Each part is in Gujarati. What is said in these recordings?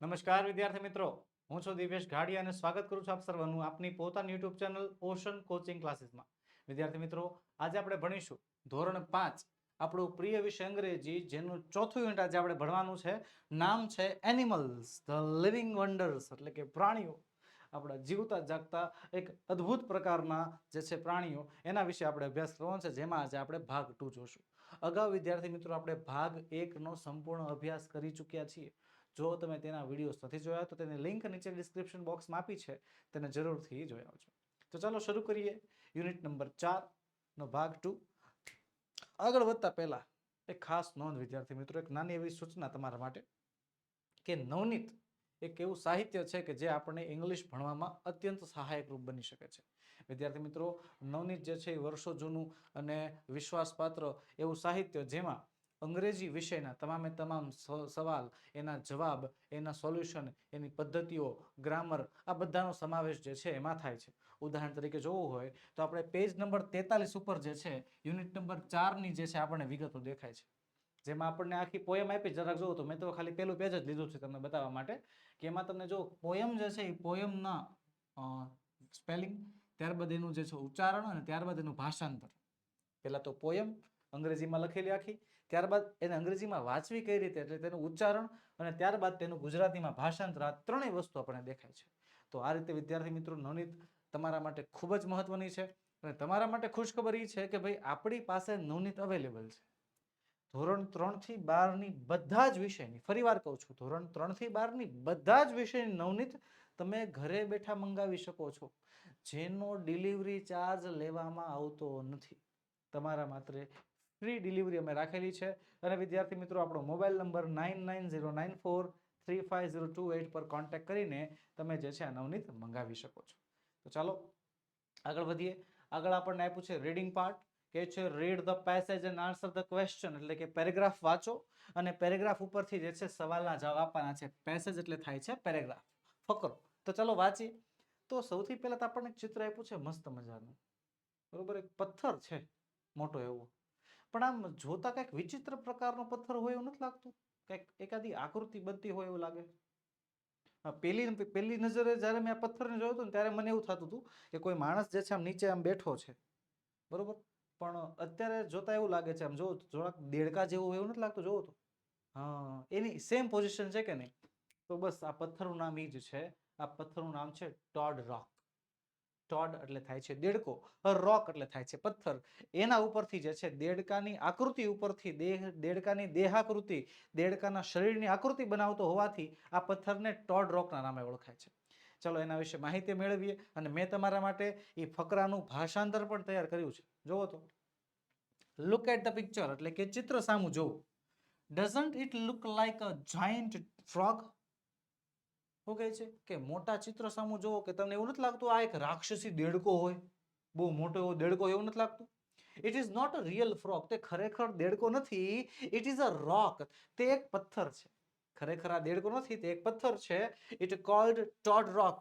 નમસ્કાર વિદ્યાર્થી મિત્રો, હું છું દિવેશ ઘાડિયા અને સ્વાગત કરું છું આપ સર્વનું આપની પોતાની યુટ્યુબ ચેનલ ઓશન કોચિંગ ક્લાસીસમાં. વિદ્યાર્થી મિત્રો, આજે આપણે ભણીશું ધોરણ 5 આપણું પ્રિય વિષય અંગ્રેજી, જેનું ચોથું યુનિટ આજે આપણે ભણવાનું છે. નામ છે એનિમલ્સ ધ લિવિંગ વન્ડર્સ, એટલે કે પ્રાણીઓ, આપણા જીવતા જાગતા એક અદ્ભુત પ્રકારના જે છે પ્રાણીઓ, એના વિશે આપણે અભ્યાસ કરવાનો છે, જેમાં આજે આપણે ભાગ 2 જોશું. અગાઉ વિદ્યાર્થી મિત્રો આપણે ભાગ 1 નો સંપૂર્ણ અભ્યાસ કરી ચૂક્યા છીએ. જો તમે તેના વિડીયોઝ નથી જોયા તો તેની લિંક નીચે ડિસ્ક્રિપ્શન બોક્સમાં આપી છે, તેને જરૂરથી જોઈ આવજો. તો ચાલો શરૂ કરીએ યુનિટ નંબર 4 નો ભાગ 2. આગળ વધતા પહેલા એક ખાસ નોંધ વિદ્યાર્થી મિત્રો, એક નાની એવી સૂચના તમારા માટે કે નવનીત એક એવું સાહિત્ય છે કે જે આપણને ઇંગ્લિશ ભણવામાં અત્યંત સહાયકરૂપ બની શકે છે. વિદ્યાર્થી મિત્રો, નવનીત જે છે એ વર્ષો જૂનું અને વિશ્વાસપાત્ર એવું સાહિત્ય, જેમાં અંગ્રેજી વિષયના તમામે તમામ સવાલ, એના જવાબ, એના સોલ્યુશન, એની પદ્ધતિઓ, ગ્રામર, આ બધાનો સમાવેશ જે છે એમાં થાય છે. ઉદાહરણ તરીકે જોવું હોય તો આપણે પેજ નંબર 43 ઉપર જે છે યુનિટ નંબર 4 ની જે છે આપણને વિગતો દેખાય છે, જેમાં આપણને આખી પોયમ આપી. જરાક જોવો તો મેં તો ખાલી પહેલું પેજ જ લીધું છે તમને બતાવવા માટે કે એમાં તમને જો પોયમ જે છે એ પોયમના સ્પેલિંગ, ત્યારબાદ એનું જે છે ઉચ્ચારણ અને ત્યારબાદ એનું ભાષાંતર. પહેલા તો પોયમ અંગ્રેજીમાં લખેલી આખી, ત્યારબાદ એને અંગ્રેજીમાં વાંચવી કઈ રીતે, એટલે તેનું ઉચ્ચારણ, અને ત્યારબાદ તેનું ગુજરાતીમાં ભાષાંતર. આ ત્રણેય વસ્તુ આપણને દેખાય છે. તો આ રીતે વિદ્યાર્થી મિત્રો, નવનીત તમારા માટે ખૂબ જ મહત્વની છે. અને તમારા માટે ખુશખબર એ છે કે ભાઈ આપણી પાસે નવનીત અવેલેબલ છે. ધોરણ 3 થી 12 ની બધા જ વિષયની, ફરી વાર કહું છું, ધોરણ 3 થી 12 ની બધા જ વિષયની નવનીત તમે ઘરે બેઠા મંગાવી શકો છો, જેનો ડિલિવરી ચાર્જ લેવામાં આવતો નથી. તમારા માત્ર ફ્રી ડિલિવરી અમે રાખેલી છે. અને વિદ્યાર્થી મિત્રો, આપણો મોબાઈલ નંબર 9909435028 પર કોન્ટેક્ટ કરીને તમે જે છે આ નવનીત મંગાવી શકો છો. તો ચાલો આગળ વધીએ. આગળ આપણને આપ્યું છે રીડિંગ પાર્ટ, કે છે read the passage and answer the question, એટલે કે પેરેગ્રાફ વાંચો અને પેરેગ્રાફ ઉપરથી જે છે સવાલના જવાબ આપવાના છે. પેસેજ એટલે થાય છે પેરેગ્રાફ, ફકરો. તો ચાલો વાંચીએ. તો સૌથી પહેલા તો આપણને ચિત્ર આપ્યું છે મસ્ત મજાનું, બરોબર. એક પથ્થર છે મોટો એવો, પણ આમ જોતા કઈક વિચિત્ર પ્રકારનો પથ્થર હોય એવું નથી લાગતું? કઈક એકાદી આકૃતિ બનતી હોય એવું લાગે. પહેલી નજરે જ્યારે મેં આ પથ્થરને જોયો હતો ને, ત્યારે મને એવું થતું હતું કે કોઈ માણસ જે છે આમ નીચે આમ બેઠો છે, બરોબર. પણ અત્યારે જોતા એવું લાગે છે, આમ જો થોડાક દેડકા જેવું એવું નથી લાગતું? જોવો તો હા, એની સેમ પોઝિશન છે કે નહીં? તો બસ આ પથ્થરનું નામ એ જ છે. આ પથ્થરનું નામ છે ટોડ રોક. ટોડ એટલે થાય છે દેડકો, રોક એટલે થાય છે પથ્થર. એના ઉપરથી જે છે દેડકાની આકૃતિ ઉપરથી, દેડકાની દેહાકૃતિ, દેડકાના શરીરની આકૃતિ બનાવતો હોવાથી આ પથ્થરને ટોડ રોકના નામે ઓળખાય છે. ચલો એના વિશે માહિતી મેળવીએ. અને મેં તમારા માટે એ ફકરાનું ભાષાંતર પણ તૈયાર કર્યું છે. જોવો તો, લુક એટ ધ પિક્ચર, એટલે કે ચિત્ર સામું જોવું. Doesn't it look like a giant frog? શું કહે છે કે મોટા ચિત્ર સામું જોવો કે તમને એવું નથી લાગતું આ એક રાક્ષસી દેડકો હોય, બહુ મોટો એવો દેડકો, એવું નથી લાગતું? It is not a real frog, તે ખરેખર દેડકો નથી. ઇટ ઇઝ અ રોક, તે એક પથ્થર છે. ખરેખર આ દેડકો નથી, તે એક પથ્થર છે. ઇટ કોલ્ડ ટોડ રોક,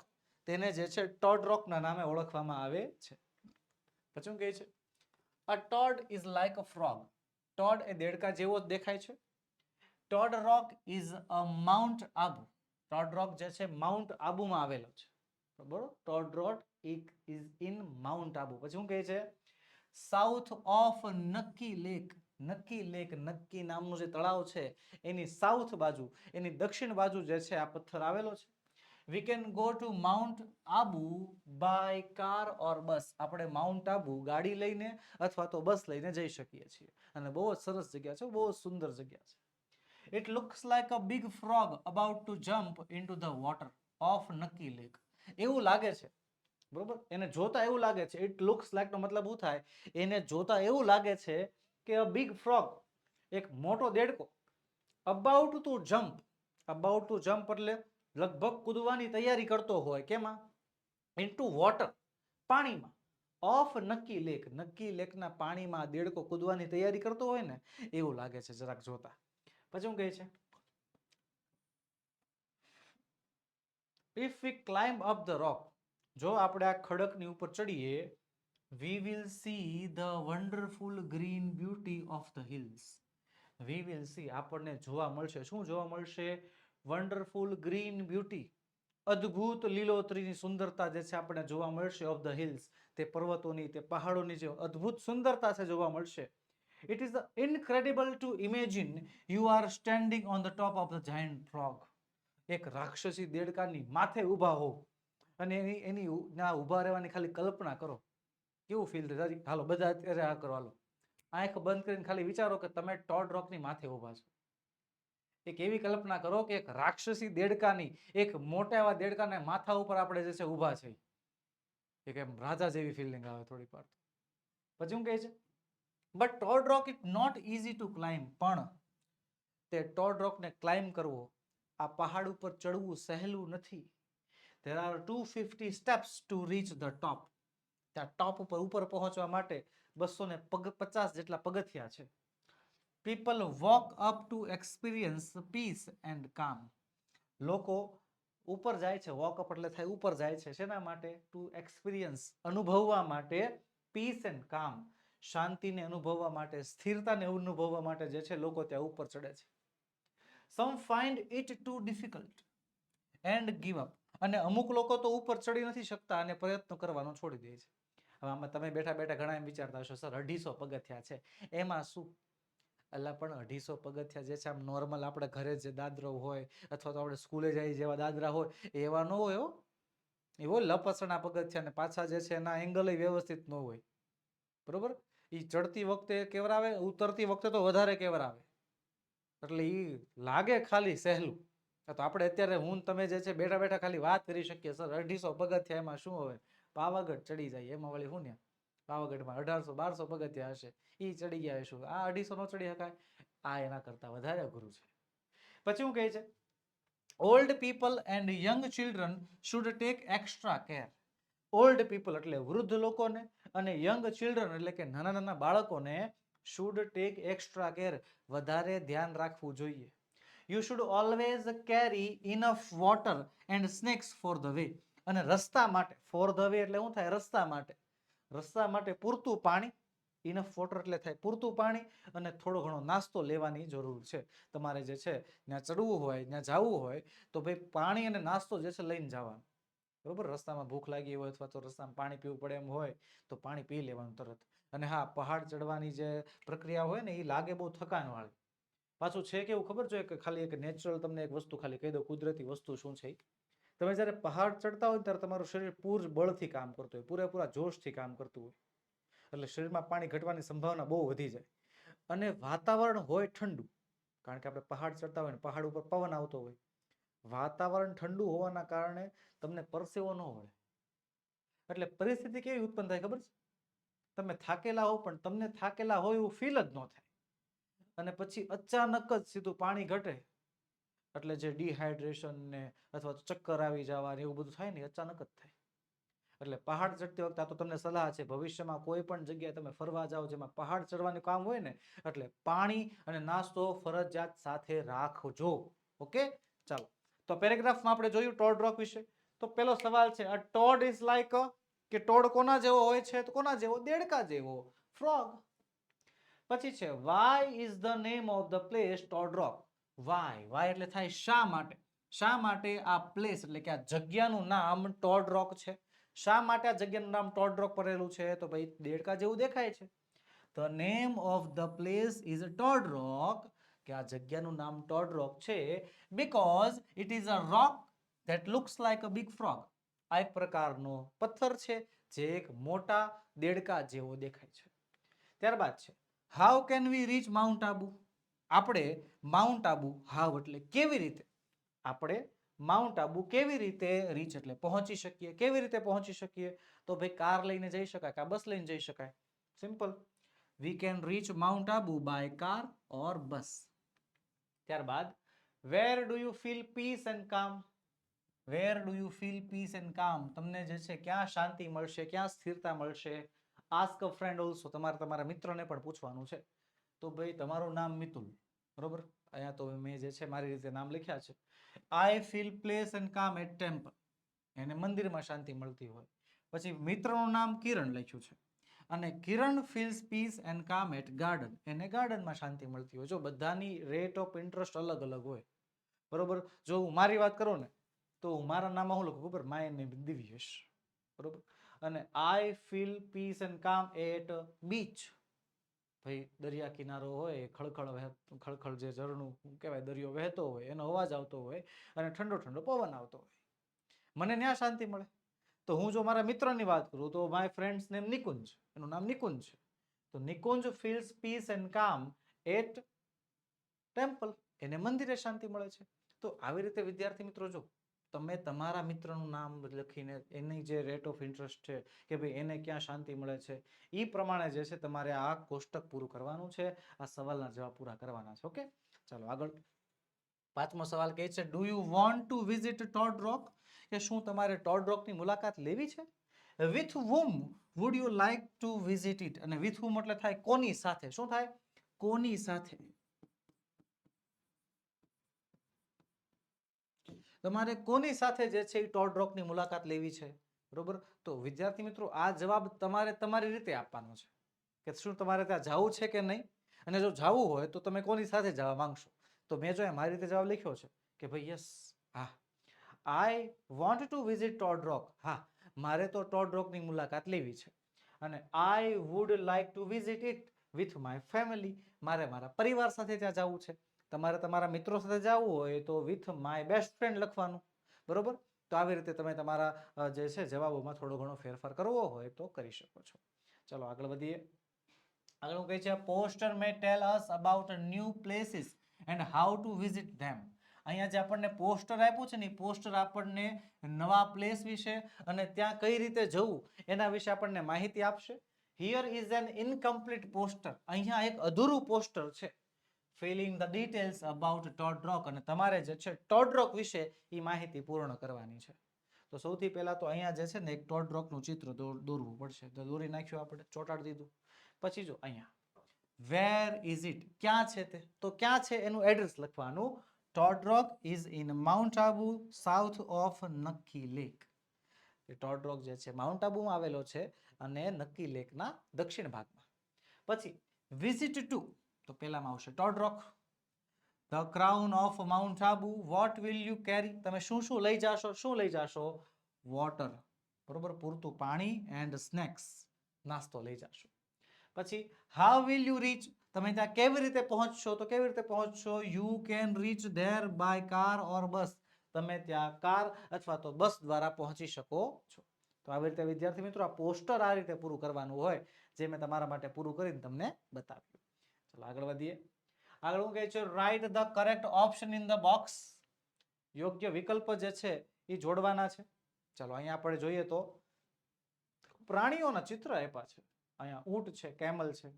તેને જે છે ટોડ રોકના નામે ઓળખવામાં આવે છે. પછી શું કહે છે? A toad is like a frog. Toad એ દેડકા જેવો જ દેખાય છે. Toad rock is a Mount Abu. Toad rock જે છે માઉન્ટ આબુમાં આવેલો છે, બરોબર. Toad rock is in mount Abu. પછી શું કહે છે? South of Nakki lake. Nakki lake, Nakki નામનું જે તળાવ છે એની સાઉથ બાજુ, એની દક્ષિણ બાજુ જે છે આ પથ્થર આવેલો છે. We can go to Mount Abu by car or bus. આપણે માઉન્ટ આબુ ગાડી લઈને અથવા તો બસ લઈને જઈ શકીએ છીએ. અને બહુ જ સરસ જગ્યા છે, બહુ જ સુંદર જગ્યા છે. It looks like a big frog about to jump into the water of Nucky Lake. એવું લાગે છે, બરોબર. એને જોતા એવું લાગે છે. It looks like નો મતલબ શું થાય? એને જોતા એવું લાગે છે કે a big frog, એક મોટો દેડકો, about to jump. about to jump એટલે લગભગ કૂદવાની તૈયારી કરતો હોય. કેમાં? into water, પાણીમાં. ઓફ નક્કી લેક, નક્કી લેકના પાણીમાં દેડકો કૂદવાની તૈયારી કરતો હોય ને, એવું લાગે છે જરાક જોતા. પછી શું કહે છે? If we climb up the rock, જો આપણે આ ખડકની ઉપર ચડીએ, we will see the wonderful green beauty of the hills. We will see, આપણને જોવા મળશે. શું જોવા મળશે? વન્ડરફુલ ગ્રીન બ્યુટી, અદ્ભુત લીલોતરીની સુંદરતા જે છે આપણે જોવા મળશે ઓફ ધ હિલ્સ, તે પર્વતોની, તે પહાડોની જે અદ્ભુત સુંદરતા છે જોવા મળશે. It is incredible to imagine you are standing on the top of the giant frog. એક રાક્ષસી દેડકાની માથે ઊભા હો અને એની ના ઊભા રહેવાની ખાલી કલ્પના કરો, કેવું ફીલ થાય. હાલો બધા અત્યારે આ કરો, હાલો આંખ બંધ કરીને ખાલી વિચારો કે તમે ટોડ રોકની માથે ઊભા છો. એક એવી કલ્પના કરો કે એક રાક્ષસી દેડકાની, એક મોટા એવા દેડકાના માથા ઉપર આપણે જે છે ઊભા છે. એક એમ રાજા જેવી ફિલિંગ આવે થોડી વાર. પછી શું કહે છે, but toad rock it not easy to climb, પણ તે ટોડ રોકને ક્લાઇમ્બ કરવો, આ પહાડ ઉપર ચડવું સહેલું નથી. There are 250 steps to reach the top. ત્યાં ટોપ ઉપર પહોંચવા માટે 250 જેટલા પગથિયા છે. People walk up to experience peace and calm. લોકો ઉપર જાય છે, વોક અપ એટલે થાય ઉપર જાય છે, શેના માટે? ટુ એક્સપિરિયન્સ, અનુભવવા માટે, પીસ એન્ડ કામ, શાંતિને અનુભવવા માટે, સ્થિરતાને અનુભવવા માટે જે છે લોકો ત્યાં ઉપર ચડે છે. Some find it too difficult and give up, અને અમુક લોકો તો ઉપર ચડી નથી શકતા અને પ્રયત્ન કરવાનો છોડી દે છે. હવે આમાં તમે બેઠા બેઠા ઘણા એમ વિચારતા હશો, સર 250 પગથિયા છે એમાં શું? એટલે પણ 250 પગથિયા જે છે આમ નોર્મલ આપણે ઘરે જે દાદરો હોય અથવા તો આપણે સ્કૂલે જઈએ જેવા દાદરા હોય એવા ન હોય હો. એવો લપસણા પગથિયા, ને પાછા જે છે એના એંગલ વ્યવસ્થિત ન હોય, બરોબર? એ ચડતી વખતે કેવરાવે, ઉતરતી વખતે તો વધારે કેવરાવે, એટલે એ લાગે ખાલી સહેલું. તો આપણે અત્યારે હું તમે જે છે બેઠા બેઠા ખાલી વાત કરી શકીએ, સર 250 પગથિયા એમાં શું હવે, પાવાગઢ ચડી જાય એમાં વળી હું ને, પાવાગઢમાં 1800-1200 પગથિયા હશે, એ ચડી ગયા હશું, આ 250 નો ચડી શકાય, આ એના કરતા વધારે અઘરું છે. પછી હું કહે છે, old people and young children should take extra care. Old people એટલે વૃદ્ધ લોકોને, અને યંગ ચિલ્ડ્રન એટલે કે નાના નાના બાળકોને શુડ ટેક એક્સ્ટ્રા કેર, વધારે ધ્યાન રાખવું જોઈએ. You should always carry enough water and snacks for the way, અને રસ્તા માટે, ફોર ધ વે એટલે શું થાય? રસ્તા માટે, રસ્તા માટે પૂરતું પાણી, ઇનફ વોટર એટલે થાય પૂરતું પાણી, અને થોડો ઘણો નાસ્તો લેવાની જરૂર છે. તમારે જે છે ત્યાં ચડવું હોય, ત્યાં જવું હોય તો ભાઈ પાણી અને નાસ્તો જે છે લઈને જવાનું, બરોબર? રસ્તામાં ભૂખ લાગી હોય અથવા તો રસ્તામાં પાણી પીવું પડે એમ હોય તો પાણી પી લેવાનું તરત. અને હા, પહાડ ચડવાની જે પ્રક્રિયા હોય ને એ લાગે બહુ થકાન વાળી. પાછું છે કેવું ખબર છે, કે ખાલી એક નેચરલ તમને એક વસ્તુ ખાલી કહી દો, કુદરતી વસ્તુ શું છે. તમે જ્યારે પહાડ ચડતા હોય ત્યારે તમારું શરીર પૂર બળથી કામ કરતું હોય, પૂરેપૂરા જોશથી કામ કરતું હોય, એટલે શરીરમાં પાણી ઘટવાની સંભાવના બહુ વધી જાય. અને વાતાવરણ હોય ઠંડુ, કારણ કે આપણે પહાડ ચડતા હોય ને પહાડ ઉપર પવન આવતો હોય, વાતાવરણ ઠંડુ હોવાના કારણે તમને પરસેવો ન વળે. એટલે પરિસ્થિતિ કેવી ઉત્પન્ન થાય ખબર છે? તમે થાકેલા હો પણ તમને થાકેલા હોય એવું ફીલ જ ન થાય, અને પછી અચાનક જ સીધું પાણી ઘટે એટલે જે ડિહાઇડ્રેશન ને અથવા ચક્કર આવી જવા ને એવું બધું થાય ને અચાનક જ થાય. એટલે પહાડ ચડતી વખતે આ તો તમને સલાહ છે, ભવિષ્યમાં કોઈ પણ જગ્યાએ તમે ફરવા જાઓ જેમાં પહાડ ચડવાનું કામ હોય ને, એટલે પાણી અને નાસ્તો ફરજિયાત સાથે રાખજો. ઓકે, ચાલો. તો પેરેગ્રાફમાં આપણે જોયું ટોડ રોક વિશે. તો પેલો સવાલ છે, અ ટોડ ઇઝ લાઈક, કે ટોડ કોના જેવો હોય છે? તો કોના જેવો? દેડકા જેવો, ફ્રોગ. પછી છે, why is the name of the place toad rock. Why, why એટલે થાય શા માટે. શા માટે આ પ્લેસ એટલે કે આ જગ્યાનું નામ ટોડ રોક છે? શા માટે આ જગ્યાનું નામ ટોડ રોક પડેલું છે? તો ભાઈ દેડકા જેવું દેખાય છે. The name of the place is Todd Rock, કે આ જગ્યાનું નામ ટોડ રોક છે because it is a rock that looks like a big frog. આ એક પ્રકારનો પથ્થર છે જે એક મોટા દેડકા જેવો દેખાય છે. ત્યારબાદ છે, how can we reach Mount Abu? આપણે માઉન્ટ આબુ, હાવ એટલે કેવી રીતે, આપણે માઉન્ટ આબુ કેવી રીતે રીચ એટલે પહોંચી શકીએ, કેવી રીતે પહોંચી શકીએ? તો ભાઈ કાર લઈને જઈ શકાય કે બસ લઈને જઈ શકાય. Simple, we can reach Mount Abu by car or bus. ત્યારબાદ, where do you feel peace and calm? Where do you feel peace and calm? તમને જે છે ક્યાં શાંતિ મળશે, ક્યાં સ્થિરતા મળશે? Ask a friend also, તમારે તમારા મિત્રને પણ પૂછવાનું છે. તો ભાઈ તમારું નામ મિતુલ, બરોબર? અહીંયા તો મેં જે છે મારી રીતે નામ લખ્યા છે. I feel peace and calm at temple, એને મંદિરમાં શાંતિ મળતી હોય. પછી મિત્રનું નામ કિરણ લખ્યું છે, અને કિરણ ફીલ્સ પીસ એન્ડ કામ એટ ગાર્ડન, એને ગાર્ડનમાં શાંતિ મળતી હોય. જો બધાની રેટ ઓફ ઇન્ટરેસ્ટ અલગ અલગ હોય, બરોબર. જો હું મારી વાત કરું ને તો હું મારા નામમાં હું લખું ખબર, માય નેમ દિવ્યેશ, બરોબર. અને આઈ ફીલ પીસ એન્ડ કામ એટ બીચ. ભાઈ દરિયા કિનારો હોય, ખળખળ જે ઝરણું કહેવાય, દરિયો વહેતો હોય, એનો અવાજ આવતો હોય અને ઠંડો ઠંડો પવન આવતો હોય, મને ત્યાં શાંતિ મળે. તો હું જો મારા મિત્રની વાત કરું તો માય ફ્રેન્ડ્સ નેમ નિકુંજ, એનું નામ નિકુંજ છે. તો નિકુંજ ફીલ્સ પીસ એન્ડ કામ એટ ટેમ્પલ, એને મંદિરે શાંતિ મળે છે. તો આવી રીતે વિદ્યાર્થી મિત્રો, જો તમે તમારા મિત્રનું નામ લખીને એની જે રેટ ઓફ ઇન્ટરેસ્ટ છે કે ભાઈ એને ક્યાં શાંતિ મળે છે, એ પ્રમાણે જે છે તમારે આ કોષ્ટક પૂરું કરવાનું છે, આ સવાલના જવાબ પૂરા કરવાના છે. ઓકે, ચાલો આગળ. પાંચમો સવાલ કહે છે, do you want to visit Toad Rock? કે શું તમારે ટોડ રોકની મુલાકાત લેવી છે? With whom would you like to visit it? અને વિથ whom એટલે થાય કોની સાથે. શું થાય? કોની સાથે. તમારે કોની સાથે જે છે એ ટોડ રોકની મુલાકાત લેવી છે, બરોબર. તો વિદ્યાર્થી મિત્રો, આ જવાબ તમારે તમારી રીતે આપવાનો છે કે શું તમારે ત્યાં જવું છે કે નહીં. અને જો જવું હોય તો તમે કોની સાથે જવા માંગશો. તો મેં જો મારી રીતે જવાબ લખ્યો છે કે ભાઈ યસ, હા, I want to visit Toad Rock. હા, મારે તો ટોડ રોકની મુલાકાત લેવી છે. અને I would like to visit it with my family. મારે મારા પરિવાર સાથે ત્યાં જવું છે. તમારે તમારા મિત્રો સાથે જવું હોય તો વિથ માય બેસ્ટ ફ્રેન્ડ લખવાનું, બરોબર. તો આવી રીતે તમે તમારા જે છે જવાબોમાં થોડો ઘણો ફેરફાર કરવો હોય તો કરી શકો છો. ચલો આગળ વધીએ. આગળ કહે છે, poster may tell us about new places and how to visit them. અહીંયા જે આપણને પોસ્ટર આપ્યું છે ને, પોસ્ટર આપણને નવા પ્લેસ વિશે અને ત્યાં કઈ રીતે જવું એના વિશે આપણને માહિતી આપશે. Here is an incomplete poster. અહીંયા એક અધૂરું પોસ્ટર છે. Filling the details about Toad Rock. અને તમારે જે છે ટોડ રોક વિશે એ માહિતી પૂર્ણ કરવાની છે. તો સૌથી પહેલા તો અહીંયા જે છે ને એક ટોડ રોકનું ચિત્ર દોરવું પડશે. તો દોરી નાખ્યું, આપણે ચોંટાડી દીધું. પછી જો અહીંયા વેર ઇઝ ઇટ, ક્યાં છે તે, તો ક્યાં છે એનું એડ્રેસ લખવાનું. Tod rock is in mount Abu south of Nakki lake. Tod rock જે છે માઉન્ટ આબુમાં આવેલો છે અને નક્કી લેકના દક્ષિણ ભાગમાં. પછી વિઝિટ ટુ, તો પહેલામાં આવશે Tod rock. The crown of mount Abu, what will you કેરી, તમે શું શું લઈ જાશો. શું લઈ જાશો? વોટર, બરોબર, પૂરતું પાણી, એન્ડ સ્નેક્સ, નાસ્તો લઈ જાશો. પછી હાઉ વિલ યુ રીચ, તમે ત્યાં કેવી રીતે પહોંચશો. તો કેવી રીતે પહોંચશો? You can reach there by car or bus. તમે ત્યાં કાર અથવા તો બસ દ્વારા પહોંચી શકો છો. તો આવી રીતે વિદ્યાર્થી મિત્રો, આ પોસ્ટર આ રીતે પૂરું કરવાનું હોય, જે મેં તમારા માટે પૂરું કરીને તમને બતાવ્યું. ચલો આગળ વધીએ. આગળ હું કહે છે, write the correct option in the box. યોગ્ય વિકલ્પ જે છે એ જોડવાના છે. ચલો અહીંયા આપણે જોઈએ તો પ્રાણીઓના ચિત્ર આપ્યા છે. અહીંયા ઊંટ છે, કેમલ છે,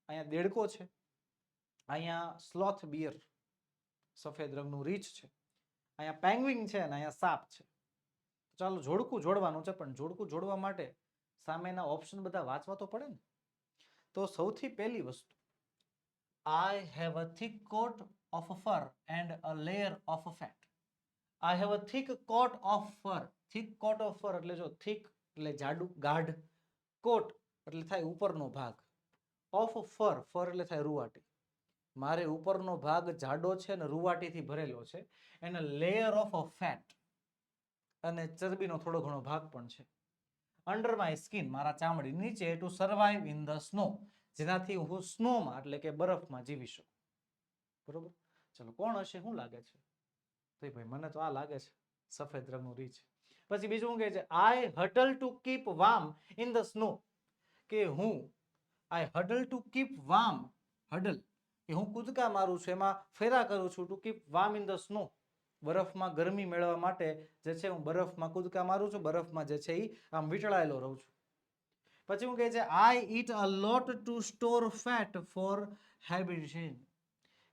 અહીંયા દેડકો છે, અહીંયા સ્લોથ બિયર સફેદ રંગનું રીંછ છે, અહીંયા પેંગ્વિન છે અને અહીંયા સાપ છે. ચાલો જોડકું જોડવાનું છે, પણ જોડકું જોડવા માટે સામેના ઓપ્શન બધા વાંચવા તો પડે ને. તો સૌથી પહેલી વસ્તુ, I have a thick coat of fur and a layer of fat. I have a thick coat of fur. Thick coat of fur એટલે જો thick એટલે જાડું, ગાઢ, coat એટલે થાય ઉપરનો ભાગ, of fur, fur એટલે થાય રૂવાટી. મારે ઉપરનો ભાગ જાડો છે અને રૂવાટીથી ભરેલો છે. and a layer of fat, અને ચરબીનો થોડો ઘણો ભાગ પણ છે. અંડર માય સ્કિન, મારા ચામડી નીચે, two survive in the snow, જેનાથી હું સ્નોમાં એટલે કે બરફમાં જીવી શકું. બરોબર. ચલો કોણ હશે, શું લાગે છે? તો ભાઈ મને તો આ લાગે છે, સફેદ રંગનું રીંછ. પછી બીજું શું કહે છે, I huddle to keep warm in the snow. કે હું I huddle to keep warm, huddle કે હું કૂદકા મારું છું, એમાં ફેરા કરું છું, to keep warm in the snow, બરફમાં ગરમી મેળવવા માટે જે છે હું બરફમાં કૂદકા મારું છું, બરફમાં જે છે એ આમ વીંટળાયેલો રહું છું. પછી હું કહે છે, I eat a lot to store fat for hibernation.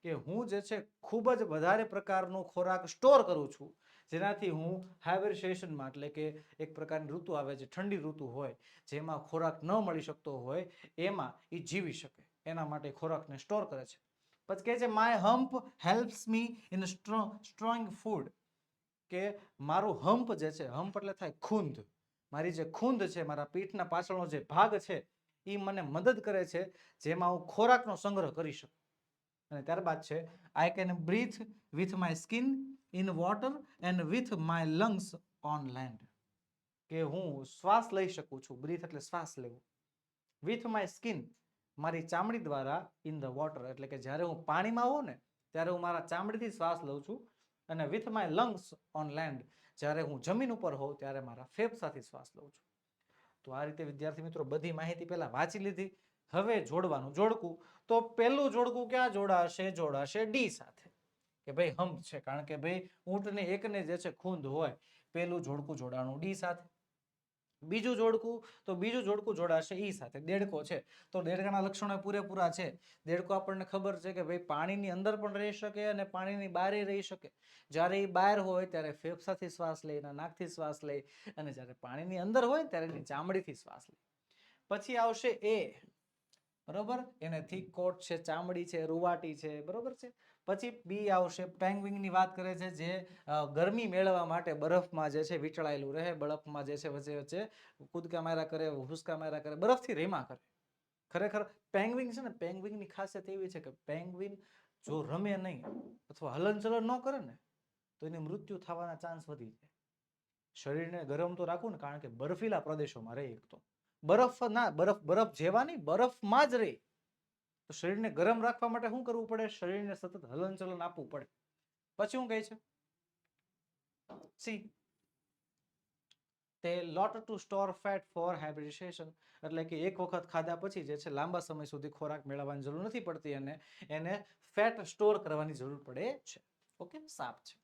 કે હું જે છે ખૂબ જ વધારે પ્રકારનો ખોરાક સ્ટોર કરું છું, જેનાથી હું હાઇબર્નેશનમાં એટલે કે એક પ્રકારની ઋતુ આવે છે, ઠંડી ઋતુ હોય, જેમાં ખોરાક ન મળી શકતો હોય, એમાં એ જીવી શકે, એના માટે ખોરાકને સ્ટોર કરે છે. પછી કહે છે, my hump helps me in strong food. કે મારું હમ્પ જે છે, હમ્પ એટલે થાય ખૂંદ, મારી જે ખૂંદ છે, મારા પીઠના પાછળનો જે ભાગ છે, એ મને મદદ કરે છે, જેમાં હું ખોરાકનો સંગ્રહ કરી શકું. અને ત્યારબાદ છે, I can breathe with my skin in water and with my lungs on land. કે હું શ્વાસ લઈ શકું છું, બ્રીથ એટલે શ્વાસ લેવો, વિથ માય સ્કિન મારી ચામડી દ્વારા, ઇન ધ વોટર એટલે કે જ્યારે હું પાણીમાં હોઉં ને ત્યારે હું મારા ચામડીથી શ્વાસ લઉં છું, અને with my lungs on land જ્યારે હું જમીન ઉપર હોઉં ત્યારે મારા ફેફસાથી શ્વાસ લઉં છું. તો આ રીતે વિદ્યાર્થી મિત્રો બધી માહિતી પહેલા વાંચી લીધી. હવે જોડવાનું જોડકું. તો પહેલું જોડકું ક્યાં જોડાશે? જોડાશે ડી સાથે, કે ભાઈ હમ્પ છે, કારણ કે ભાઈ ઊંટને એકને જે છે ખૂંદ હોય, પહેલું જોડકું જોડાણું ડી સાથે. બીજું જોડકું, તો બીજું જોડકું જોડાશે ઈ સાથે, દેડકો છે તો દેડકાના લક્ષણો પૂરેપૂરા છે. દેડકો આપણને ખબર છે કે ભાઈ પાણીની અંદર પણ રહી શકે અને પાણીની બહાર રહી શકે. જ્યારે એ બહાર હોય ત્યારે ફેફસાથી શ્વાસ લે, એના નાકથી શ્વાસ લે, અને જ્યારે પાણીની અંદર હોય ત્યારે એની ચામડીથી શ્વાસ લે. પછી આવશે એ, બરોબર, એને થીક કોટ છે, ચામડી છે, રૂવાટી છે, બરોબર છે. પછી બી આવશે, પેંગ્વિનની વાત કરે છે, જે ગરમી મેળવવા માટે બરફમાં જે છે વીંટળાયેલું રહે, બરફમાં જે છે વચ્ચે વચ્ચે કૂદકા માર્યા કરે, હુસકા માર્યા કરે, બરફથી રેમા કરે. ખરેખર પેંગ્વિન છે ને, પેંગ્વિનની ખાસિયત એવી છે કે પેંગ્વિન જો રમે નહીં અથવા હલનચલન ન કરે ને તો એને મૃત્યુ થવાના ચાન્સ વધી જાય. શરીરને ગરમ તો રાખવું ને, કારણ કે બરફીલા પ્રદેશોમાં રહે, એક તો બરફ ના બરફ જેવા નહીં, બરફમાં જ રહે. તો શરીરને ગરમ રાખવા માટે શું કરવું પડે? શરીરને સતત હલનચલન આપવું પડે. પછી શું કહે છે? સી, તે lot to store fat for hibernation, એટલે કે એક વખત ખાધા પછી જે છે લાંબા સમય સુધી ખોરાક મેળવવાની જરૂર નથી પડતી, અને એને ફેટ સ્ટોર કરવાની જરૂર પડે છે. ઓકે, સાફ છે.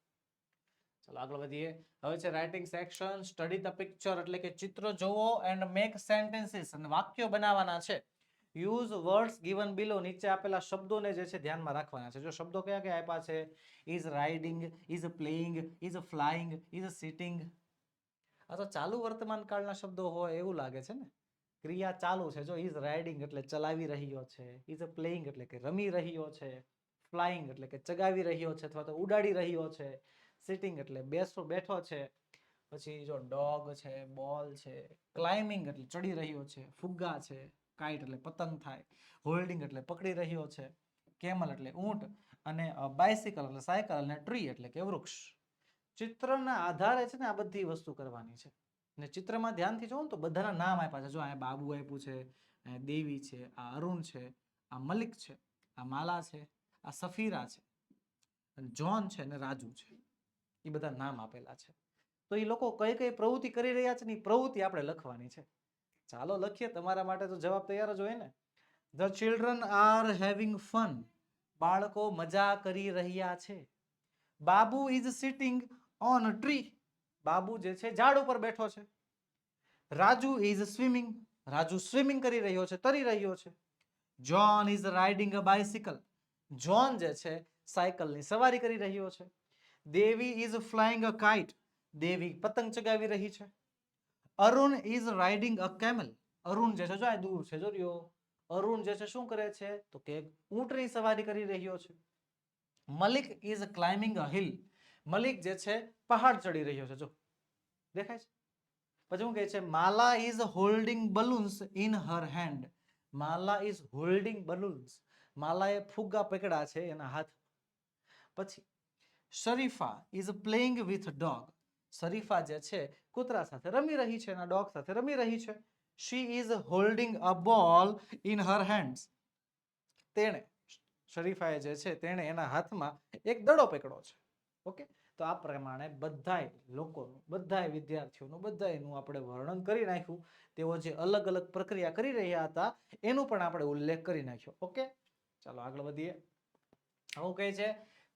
ચાલો આગળ વધીએ. હવે છે writing section. Study the picture એટલે કે ચિત્ર જોવો, એન્ડ મેક સેન્ટેન્સીસ, અને વાક્યો બનાવવાના છે. યુઝ વર્ડ્સ ગિવન બિલો, નીચે આપેલા શબ્દોને જે છે ધ્યાનમાં રાખવાના છે. જો શબ્દો કયા કયા આપ્યા છે? Is riding, is playing, is flying, is sitting. આ તો ચાલુ વર્તમાન કાળના શબ્દો હોય એવું લાગે છે ને. ક્રિયા ચાલુ છે. જો ઇઝ રાઇડિંગ એટલે ચલાવી રહ્યો છે, ઇઝ પ્લેઇંગ એટલે કે રમી રહ્યો છે, ફ્લાઇંગ એટલે કે ચગાવી રહ્યો છે અથવા તો ઉડાડી રહ્યો છે, સિટિંગ એટલે બેઠો છે. પછી જો ડોગ છે, બોલ છે, ક્લાઇમ્બિંગ એટલે ચડી રહ્યો છે, ફુગ્ગા છે, કાઇટ એટલે પતંગ થાય, હોલ્ડિંગ એટલે પકડી રહ્યો છે, કેમલ એટલે ઊંટ, અને બાઇસિકલ એટલે સાયકલ, અને ટ્રી એટલે કે વૃક્ષ. ચિત્રના આધારે છે ને આ બધી વસ્તુ કરવાની છે. ને ચિત્રમાં ધ્યાનથી જોવો ને તો બધાના નામ આપ્યા છે. જો અહીંયા બાબુ આપ્યું છે, અહીંયા દેવી છે, આ અરુણ છે, આ મલિક છે, આ માલા છે, આ સફીરા છે, જોન છે, અને રાજુ છે. એ બધા નામ આપેલા છે. તો એ લોકો કઈ કઈ પ્રવૃત્તિ કરી રહ્યા છે ને એ પ્રવૃત્તિ આપણે લખવાની છે. ચાલો લખીએ. તમારા માટે તો જવાબ તૈયાર જ હોય ને. The children are having fun, બાળકો મજા કરી રહ્યા છે. Babu is sitting on a tree, Babu જે છે ઝાડ ઉપર બેઠો છે. Raju is swimming, Raju swimming કરી રહ્યો છે, તરી રહ્યો છે. John is riding a bicycle, John જે છે સાયકલની સવારી કરી રહ્યો છે. Devi is flying a kite, Devi પતંગ ચગાવી રહી છે. Arun is riding a camel, Arun જે છે જો આ દૂર છે, જો રહ્યો, અરુણ જે છે શું કરે છે? તો કે ઊંટની સવારી કરી રહ્યો છે. Malik is climbing a hill, Malik જે છે પહાડ ચડી રહ્યો છે, જો દેખાય છે. પછી શું કહે છે? Mala is holding balloons in her hand, Mala is holding balloons, માલાએ ફુગ્ગા પકડ્યા છે એના હાથ. પછી Sharifa is playing with dog, Sharifa જે છે કૂતરા સાથે રમી રહી છે, એના ડોગ સાથે રમી રહી છે. She is holding a ball in her hands, તેણે, શરીફાએ જે છે તેણે એના હાથમાં એક દડો પકડ્યો છે. ઓકે, તો આ પ્રમાણે બધાય લોકોનું, બધાય વિદ્યાર્થીઓનું, બધાયનું આપણે વર્ણન કરી નાખ્યું. તેઓ જે અલગ અલગ પ્રક્રિયા કરી રહ્યા હતા એનું પણ આપણે ઉલ્લેખ કરી નાખ્યો. ઓકે, ચાલો આગળ વધીએ. આવું કહે છે,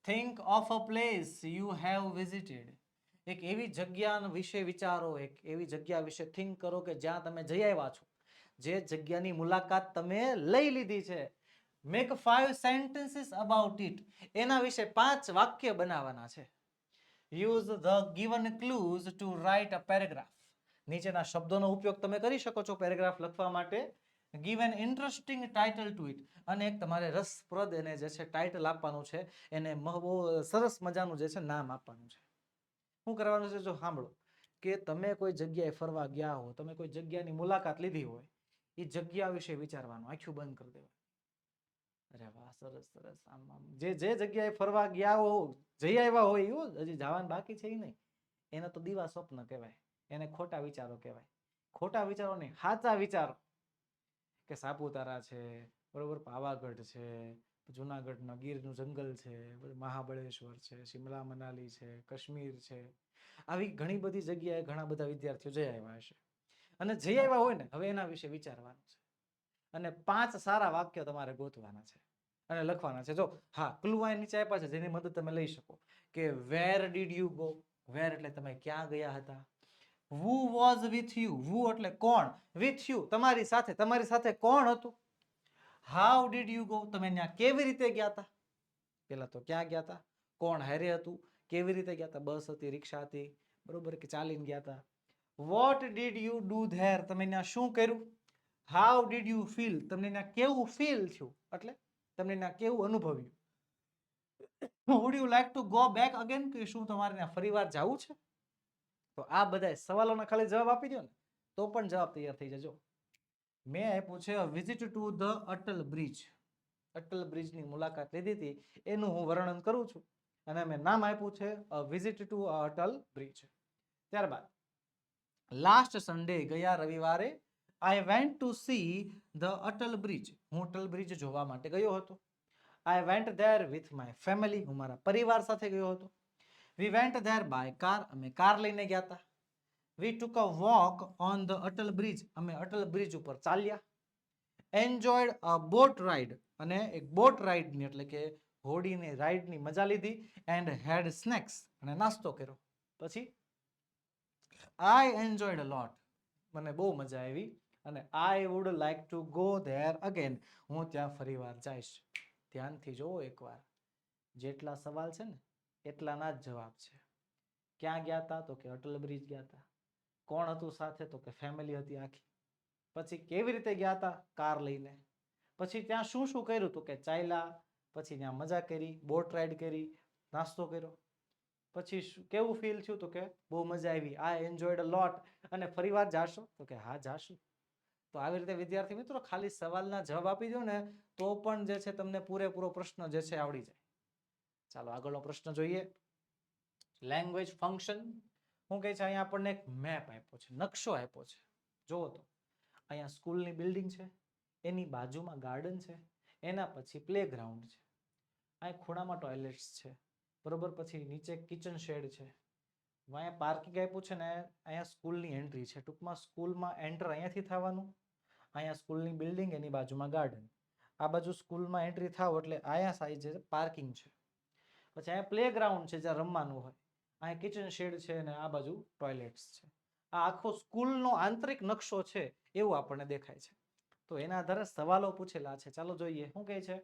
think of a place you have visited, એક એવી જગ્યા વિશે વિચારો, એક એવી જગ્યા વિશે થિંક કરો કે જ્યાં તમે જઈ આવ્યા છો, જે જગ્યાની મુલાકાત તમે લઈ લીધી છે. મેક 5 sentences about it, એના વિશે 5 વાક્ય બનાવવાના છે. Use the given clues to write a paragraph, નીચેના શબ્દોનો ઉપયોગ તમે કરી શકો છો પેરેગ્રાફ લખવા માટે. Give an interesting title two it, અને એક તમારે રસપ્રદ એને જે છે ટાઇટલ આપવાનું છે, એને બહુ સરસ મજાનું જે છે નામ આપવાનું છે. શું કરવાનું છે? જો સાંભળો, કે તમે કોઈ જગ્યાએ ફરવા ગયા હો, તમે કોઈ જગ્યાની મુલાકાત લીધી હોય, એ જગ્યા વિશે વિચારવાનું, આંખું બંધ કરી દેવાનું. અરે વાહ, સરસ સરસ. આમ જે જગ્યાએ ફરવા ગયા હો, જઈ આવ્યા હોય એવું હજી જવાનું બાકી છે એ નહીં, એને તો દીવા સ્વપ્ન કહેવાય, એને ખોટા વિચારો કહેવાય. ખોટા વિચારો નહીં, સાચા વિચારો. કે સાપુતારા છે, બરોબર, પાવાગઢ છે, જુનાગઢના ગીરનું જંગલ છે, મહાબળેશ્વર છે, શિમલા મનાલી છે, કાશ્મીર છે, આવી ઘણી બધી જગ્યાએ ઘણા બધા વિદ્યાર્થીઓ જઈ આવ્યા હશે. અને જઈ આવ્યા હોય ને, હવે એના વિશે વિચારવાનું છે. અને 5 સારા વાક્ય તમારે ગોતવાના છે અને લખવાના છે. જો હા, ક્લુ અહીં નીચે આપ્યા છે જેની મદદ તમે લઈ શકો. કે વેર ડીડ યુ ગો, વેર એટલે તમે ક્યાં ગયા હતા. who was with you, who એટલે કોણ, with you તમારી સાથે, તમારી સાથે કોણ હતું. how did you go, તમે ત્યાં કેવી રીતે ગયા હતા. પેલા તો ક્યાં ગયા હતા, કોણ હારે હતું, કેવી રીતે ગયા હતા, બસ હતી, રિક્ષા હતી, બરોબર, કે ચાલીને ગયા હતા. what did you do there, તમે ત્યાં શું કર્યું. how did you feel, તમને ત્યાં કેવું ફીલ થયું, એટલે તમને ત્યાં કેવું અનુભવ્યું. would you like to go back again, કે શું તમારે ત્યાં ફરીવાર જવું છે. તો આ બધા સવાલોના ખાલી જવાબ આપી દો ને તો પણ જવાબ તૈયાર થઈ જજો. મેં આપ્યું છે visit to the Atal bridge. Atal બ્રિજની મુલાકાત લીધી હતી એનું હું વર્ણન કરું છું અને મેં નામ આપ્યું છે વિઝિટ ટુ અટલ બ્રિજ. ત્યારબાદ લાસ્ટ સન્ડે, ગયા રવિવારે, I went to see the Atal Bridge, હું અટલ બ્રિજ જોવા માટે ગયો હતો. I went there with my family, હું મારા પરિવાર સાથે ગયો હતો. We went there by car, અમે કાર લઈને ગયા હતા. We took a walk on the Atal Bridge, અમે અટલ બ્રિજ ઉપર ચાલ્યા. એન્જોયડ અ બોટ રાઇડ, અને એક બોટ રાઇડની એટલે કે હોડીની રાઇડની મજા લીધી. એન્ડ હેડ સ્નેક્સ, અને નાસ્તો કર્યો. પછી આઈ એન્જોયડ અ લોટ, મને બહુ મજા આવી. અને I would like to go there again, હું ત્યાં ફરીવાર જઈશ. ધ્યાનથી જોવો એકવાર, જેટલા સવાલ છે ને એટલાના જ જવાબ છે. ક્યાં ગયા હતા, તો કે અટલ બ્રિજ ગયા હતા. કોણ હતું સાથે, તો કે ફેમિલી હતી આખી. પછી કેવી રીતે ગયા હતા, કાર લઈને. પછી ત્યાં શું શું કર્યું, તો કે ચાલ્યા. પછી ત્યાં મજા કરી, બોટ રાઈડ કરી, નાસ્તો કર્યો. પછી કેવું ફીલ થયું, તો કે બહુ મજા આવી. આઈ એન્જોયડ અ લોટ, અને ફરીવાર જાશો, તો કે હા જાશું. તો આવી રીતે વિદ્યાર્થી મિત્રો ખાલી સવાલના જવાબ આપી દો ને તો પણ જે છે તમને પૂરેપૂરો પ્રશ્ન જે છે આવડી જાય. ચાલો આગળનો પ્રશ્ન જોઈએ. Language function. શું કહે છે અહીંયા આપણને એક મેપ આપ્યો છે, નકશો આપ્યો છે. જુઓ તો અહીંયા સ્કૂલની બિલ્ડિંગ છે, એની બાજુમાં ગાર્ડન છે, એના પછી પ્લેગ્રાઉન્ડ છે, અહીં ખૂણામાં ટોયલેટ્સ છે, બરોબર. પછી નીચે કિચન શેડ છે, અહીંયા પાર્કિંગ આપ્યું છે ને અહીંયા સ્કૂલની એન્ટ્રી છે. ટૂંકમાં સ્કૂલમાં એન્ટર અહીંયાથી થવાનું, અહીંયા સ્કૂલની બિલ્ડિંગ, એની બાજુમાં ગાર્ડન. આ બાજુ સ્કૂલમાં એન્ટ્રી થાવ એટલે અહીંયા સાઈડ છે પાર્કિંગ છે. પછી અહીંયા પ્લેગ્રાઉન્ડ છે જ્યાં રમવાનું હોય, અહીંયા કિચન શેડ છે અને આ બાજુ ટોયલેટ્સ છે. આ આખો સ્કૂલનો આંતરિક નકશો છે એવું આપણને દેખાય છે. તો એના આધારે સવાલો પૂછેલા છે. ચાલો જોઈએ શું કહે છે.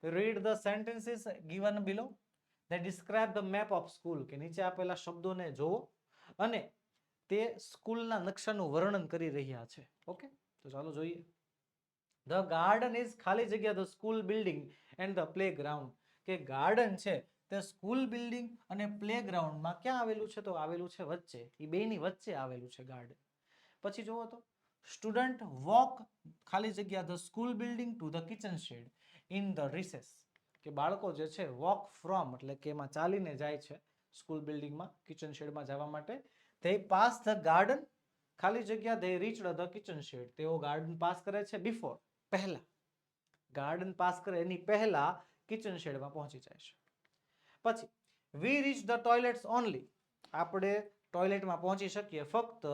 Read the sentences given below that describe the map of school, કે નીચે આપેલા શબ્દોને જોવો અને તે સ્કૂલના નકશાનું વર્ણન કરી રહ્યા છે. ઓકે, તો ચાલો જોઈએ. ધ ગાર્ડન ઇઝ, ખાલી જગ્યા, the school building and the playground, કે ગાર્ડન છે તે સ્કૂલ બિલ્ડિંગ અને પ્લેગ્રાઉન્ડમાં ક્યાં આવેલું છે, તો આવેલું છે વચ્ચે, એ બેની વચ્ચે આવેલું છે ગાર્ડન. પછી જુઓ તો સ્ટુડન્ટ વોક, ખાલી જગ્યા, the school building to the kitchen shed in the recess, કે બાળકો જે છે વોક ફ્રોમ એટલે કે એમાં ચાલીને જાય છે સ્કૂલ બિલ્ડિંગમાં કિચન શેડમાં જવા માટે. ધે પાસ ધ ગાર્ડન, ખાલી જગ્યા, they reached the kitchen shed, તેઓ ગાર્ડન પાસ કરે છે બિફોર, પહેલા. ગાર્ડન પાસ કરે એની પહેલા કિચન શેડમાં પહોંચી જાય છે. પછી we reach the toilets only, આપણે ટોયલેટમાં પહોંચી શકીએ ફક્ત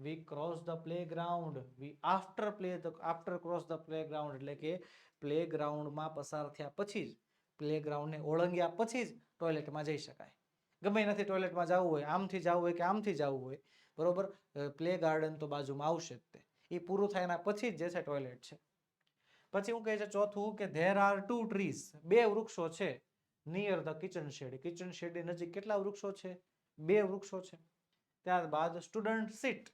we cross the playground, we after cross the playground, એટલે કે પ્લેગ્રાઉન્ડમાં પસાર થયા પછી જ, પ્લેગ્રાઉન્ડને ઓળંગ્યા પછી જ ટોયલેટમાં જઈ શકાય. ગમે નથી ટોયલેટમાં જવું હોય, આમથી જવું હોય કે આમથી જવું હોય, બરોબર, પ્લે ગાર્ડન તો બાજુમાં આવશે જ. તે એ પૂરું થાય એના પછી જ જે છે ટોયલેટ છે. પછી હું કહે છે ચોથું કે ધેર આર 2 ટ્રીઝ, 2 વૃક્ષો છે, near the kitchen shed, kitchen શેડની નજીક કેટલા વૃક્ષો છે, 2 વૃક્ષો છે. ત્યારબાદ સ્ટુડન્ટ સિટ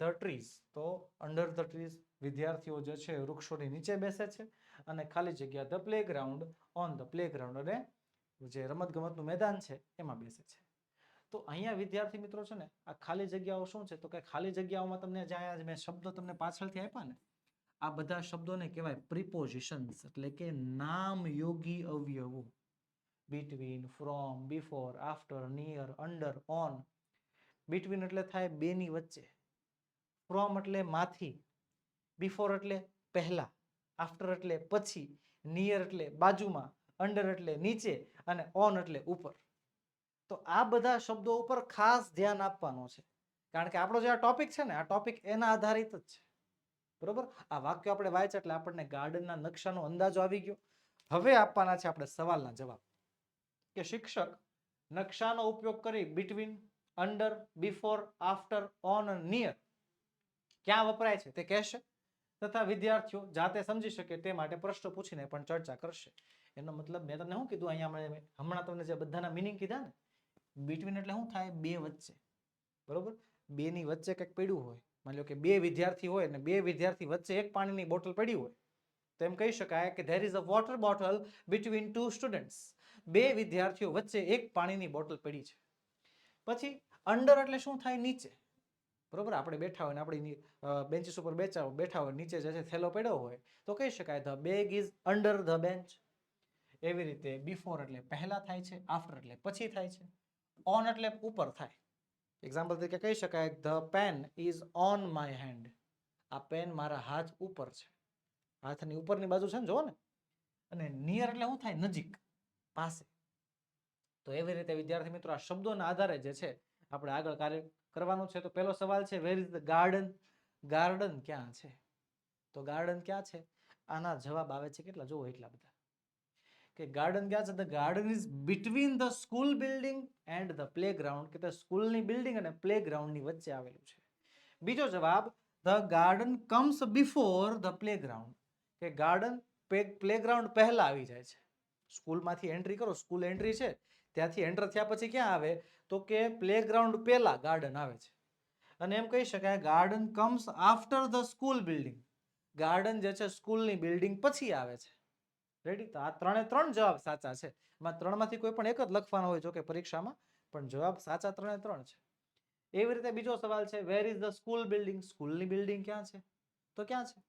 ધ ટ્રીઝ, તો અંડર ધ ટ્રીઝ, વિદ્યાર્થીઓ જે છે વૃક્ષોની નીચે બેસે છે. અને ખાલી જગ્યા the playground, on the playground, અને જે રમતગમતનું મેદાન છે એમાં બેસે છે. તો અહીંયા વિદ્યાર્થી મિત્રો છે ને આ ખાલી જગ્યાઓ શું છે, તો કે ખાલી જગ્યાઓમાં તમને જ્યાં મેં શબ્દો તમને પાછળથી આપ્યા ને આ બધા શબ્દોને કહેવાય પ્રિપોઝિશન્સ, એટલે કે નામયોગી અવયવો. Between, from, before, after, near, under, on. Between એટલે થાય બેની વચ્ચે, ફ્રોમ એટલે માંથી, બિફોર એટલે પહેલા, આફ્ટર એટલે પછી, નિયર એટલે બાજુમાં, અંડર એટલે નીચે અને ઓન એટલે ઉપર. તો આ બધા શબ્દો ઉપર ખાસ ધ્યાન આપવાનું છે, કારણ કે આપણો જે આ ટોપિક છે ને, આ ટોપિક એના આધારિત જ છે. બરોબર, આ વાક્ય આપણે વાંચ્યા એટલે આપણને ગાર્ડનના નકશાનો અંદાજો આવી ગયો. હવે આપવાના છે આપણે સવાલના જવાબ, કે શિક્ષક નકશાનો ઉપયોગ કરી between, under, before, after, on અને નિયર ક્યાં વપરાય છે તે કહેશે, તથા વિદ્યાર્થીઓ જાતે સમજી શકે તે માટે પ્રશ્ન પૂછીને પણ ચર્ચા કરશે. એનો મતલબ મેં તમને શું કીધું અહીંયા, હમણાં તમને જે બધાના મિનિંગ કીધા ને, બિટવીન એટલે શું થાય, બે વચ્ચે. બરોબર, બે ની વચ્ચે કંઈક પડ્યું હોય, માની લો કે બે વિદ્યાર્થી હોય અને બે વિદ્યાર્થી વચ્ચે એક પાણીની બોટલ પડી હોય, તો એમ કહી શકાય કે there is a water bottle between two students. બે વિદ્યાર્થીઓ વચ્ચે એક પાણીની બોટલ પડી છે. પછી અંડર એટલે શું થાય, નીચે. બરોબર, આપણે બેઠા હોય ને આપણી બેન્ચીસ ઉપર બેઠા હોય, નીચે જે છે થેલો પડ્યો હોય, તો કહી શકાય the bag is under the bench. એવી રીતે બિફોર એટલે પહેલા થાય છે, આફ્ટર એટલે પછી થાય છે, ઓન એટલે ઉપર થાય. એક્ઝામ્પલ તરીકે કહી શકાય the pen is on my hand. આ પેન મારા હાથ ઉપર છે, હાથની ઉપરની બાજુ છે ને, જોવો ને. અને નિયર એટલે શું થાય, નજીક, પાસે. તો એવી રીતે વિદ્યાર્થી મિત્રો આ શબ્દોના આધારે જે છે આપણે આગળ કાર્ય કરવાનું છે. તો પહેલો સવાલ છે, where is the garden. Garden ક્યાં છે? તો ગાર્ડન ક્યાં છે, આના જવાબ આવે છે કેટલા, જોવો એટલા બધા. કે ગાર્ડન ક્યાં છે, the garden is between the school building and the playground, કે સ્કૂલની બિલ્ડિંગ અને પ્લેગ્રાઉન્ડની વચ્ચે આવેલું છે. બીજો જવાબ, the garden comes before the playground, કે ગાર્ડન પ્લેગ્રાઉન્ડ પહેલા આવી જાય છે. સ્કૂલમાંથી એન્ટ્રી કરો, સ્કૂલ એન્ટ્રી છે, ત્યાંથી એન્ટર થયા પછી ક્યાં આવે, તો કે પ્લેગ્રાઉન્ડ પહેલા ગાર્ડન આવે છે. અને એમ કહી શકાય garden comes after the school building, garden જે છે સ્કૂલની બિલ્ડિંગ પછી આવે છે. રેડી, તો આ ત્રણ જવાબ સાચા છે. એમાં ત્રણમાંથી કોઈ પણ એક જ લખવાનો હોય, જો કે પરીક્ષામાં, પણ જવાબ સાચા ત્રણ છે. એવી રીતે બીજો સવાલ છે, where is the school building, સ્કૂલની બિલ્ડિંગ ક્યાં છે? તો ક્યાં છે?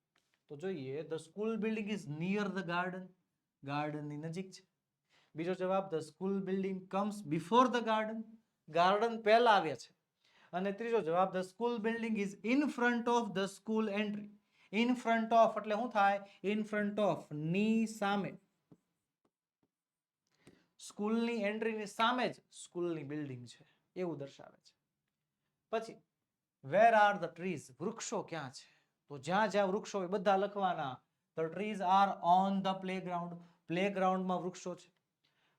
તો જોઈએ, the school building is near the garden, ગાર્ડનની નજીક છે. બીજો જવાબ, the school building comes before the garden, garden પહેલા આવે છે. અને ત્રીજો જવાબ, the school building is in front of the school entry. In front of એટલે શું થાય, ઇન ફ્રન્ટ ઓફ, ની સામે, સ્કૂલની એન્ટ્રીની સામે જ સ્કૂલની બિલ્ડિંગ છે, એવું દર્શાવે છે. પછી વેર આર ધ ટ્રીઝ, વૃક્ષો ક્યાં છે? તો જ્યાં જ્યાં વૃક્ષો હોય બધા લખવાના. The trees are on the playground, પ્લેગ્રાઉન્ડમાં વૃક્ષો છે.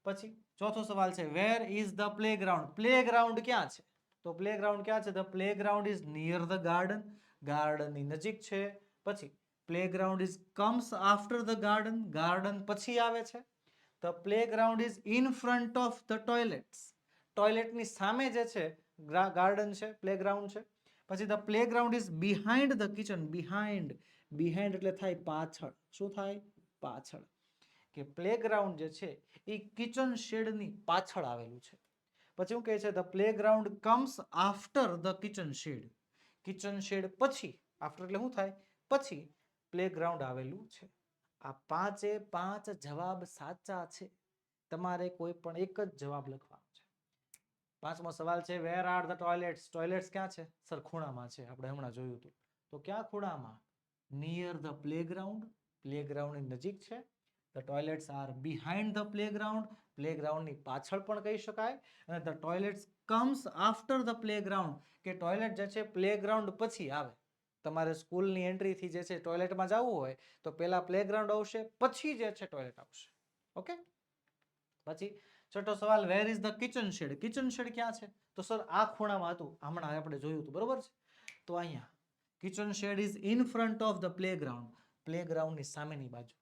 પછી ચોથો સવાલ છે, where is the playground, playground ક્યાં છે? તો પ્લેગ્રાઉન્ડ ક્યાં છે, the playground is near the garden, ગાર્ડનની નજીક છે. પછી playground is comes after the garden, garden પછી આવે છે. The playground is in front of the toilets, ટોયલેટની સામે જે છે ગાર્ડન છે, પ્લેગ્રાઉન્ડ છે. પછી the playground is behind the kitchen, behind, behind એટલે થાય પાછળ. શું થાય, પાછળ. કે પ્લેગ્રાઉન્ડ જે છે એ કિચન શેડની પાછળ આવેલું છે. પછી શું કહે છે, the playground comes after the kitchen shed, kitchen shed પછી, આફ્ટર એટલે શું થાય, પછી પ્લેગ્રાઉન્ડ આવેલું છે. આ પાંચે પાંચ જવાબ સાચા છે. તમારે કોઈ પણ એક જ જવાબ લખવાનો છે. પાંચમો સવાલ છે, where are the toilets, toilets ક્યાં છે? સર ખૂણામાં છે, આપણે હમણાં જોયું હતું. તો ક્યાં ખૂણામાં? નિયર ધ પ્લેગ્રાઉન્ડ, પ્લેગ્રાઉન્ડની નજીક છે. The toilets are behind the playground, પ્લેગ્રાઉન્ડની પાછળ પણ કહી શકાય. અને the toilets comes after the playground, કે ટોયલેટ જે છે પ્લેગ્રાઉન્ડ પછી આવે. તમારે સ્કૂલની એન્ટ્રીથી જે છે ટોયલેટમાં જવું હોય તો પહેલા પ્લેગ્રાઉન્ડ આવશે, પછી જે છે ટોયલેટ આવશે. ઓકે. પછી છઠ્ઠો સવાલ, where is the kitchen shed, kitchen shed ક્યાં છે? તો સર આ ખૂણામાં હતું, હમણાં આપણે જોયું હતું, બરોબર છે. તો અહીંયા kitchen shed is in front of the playground, પ્લેગ્રાઉન્ડની સામેની બાજુ.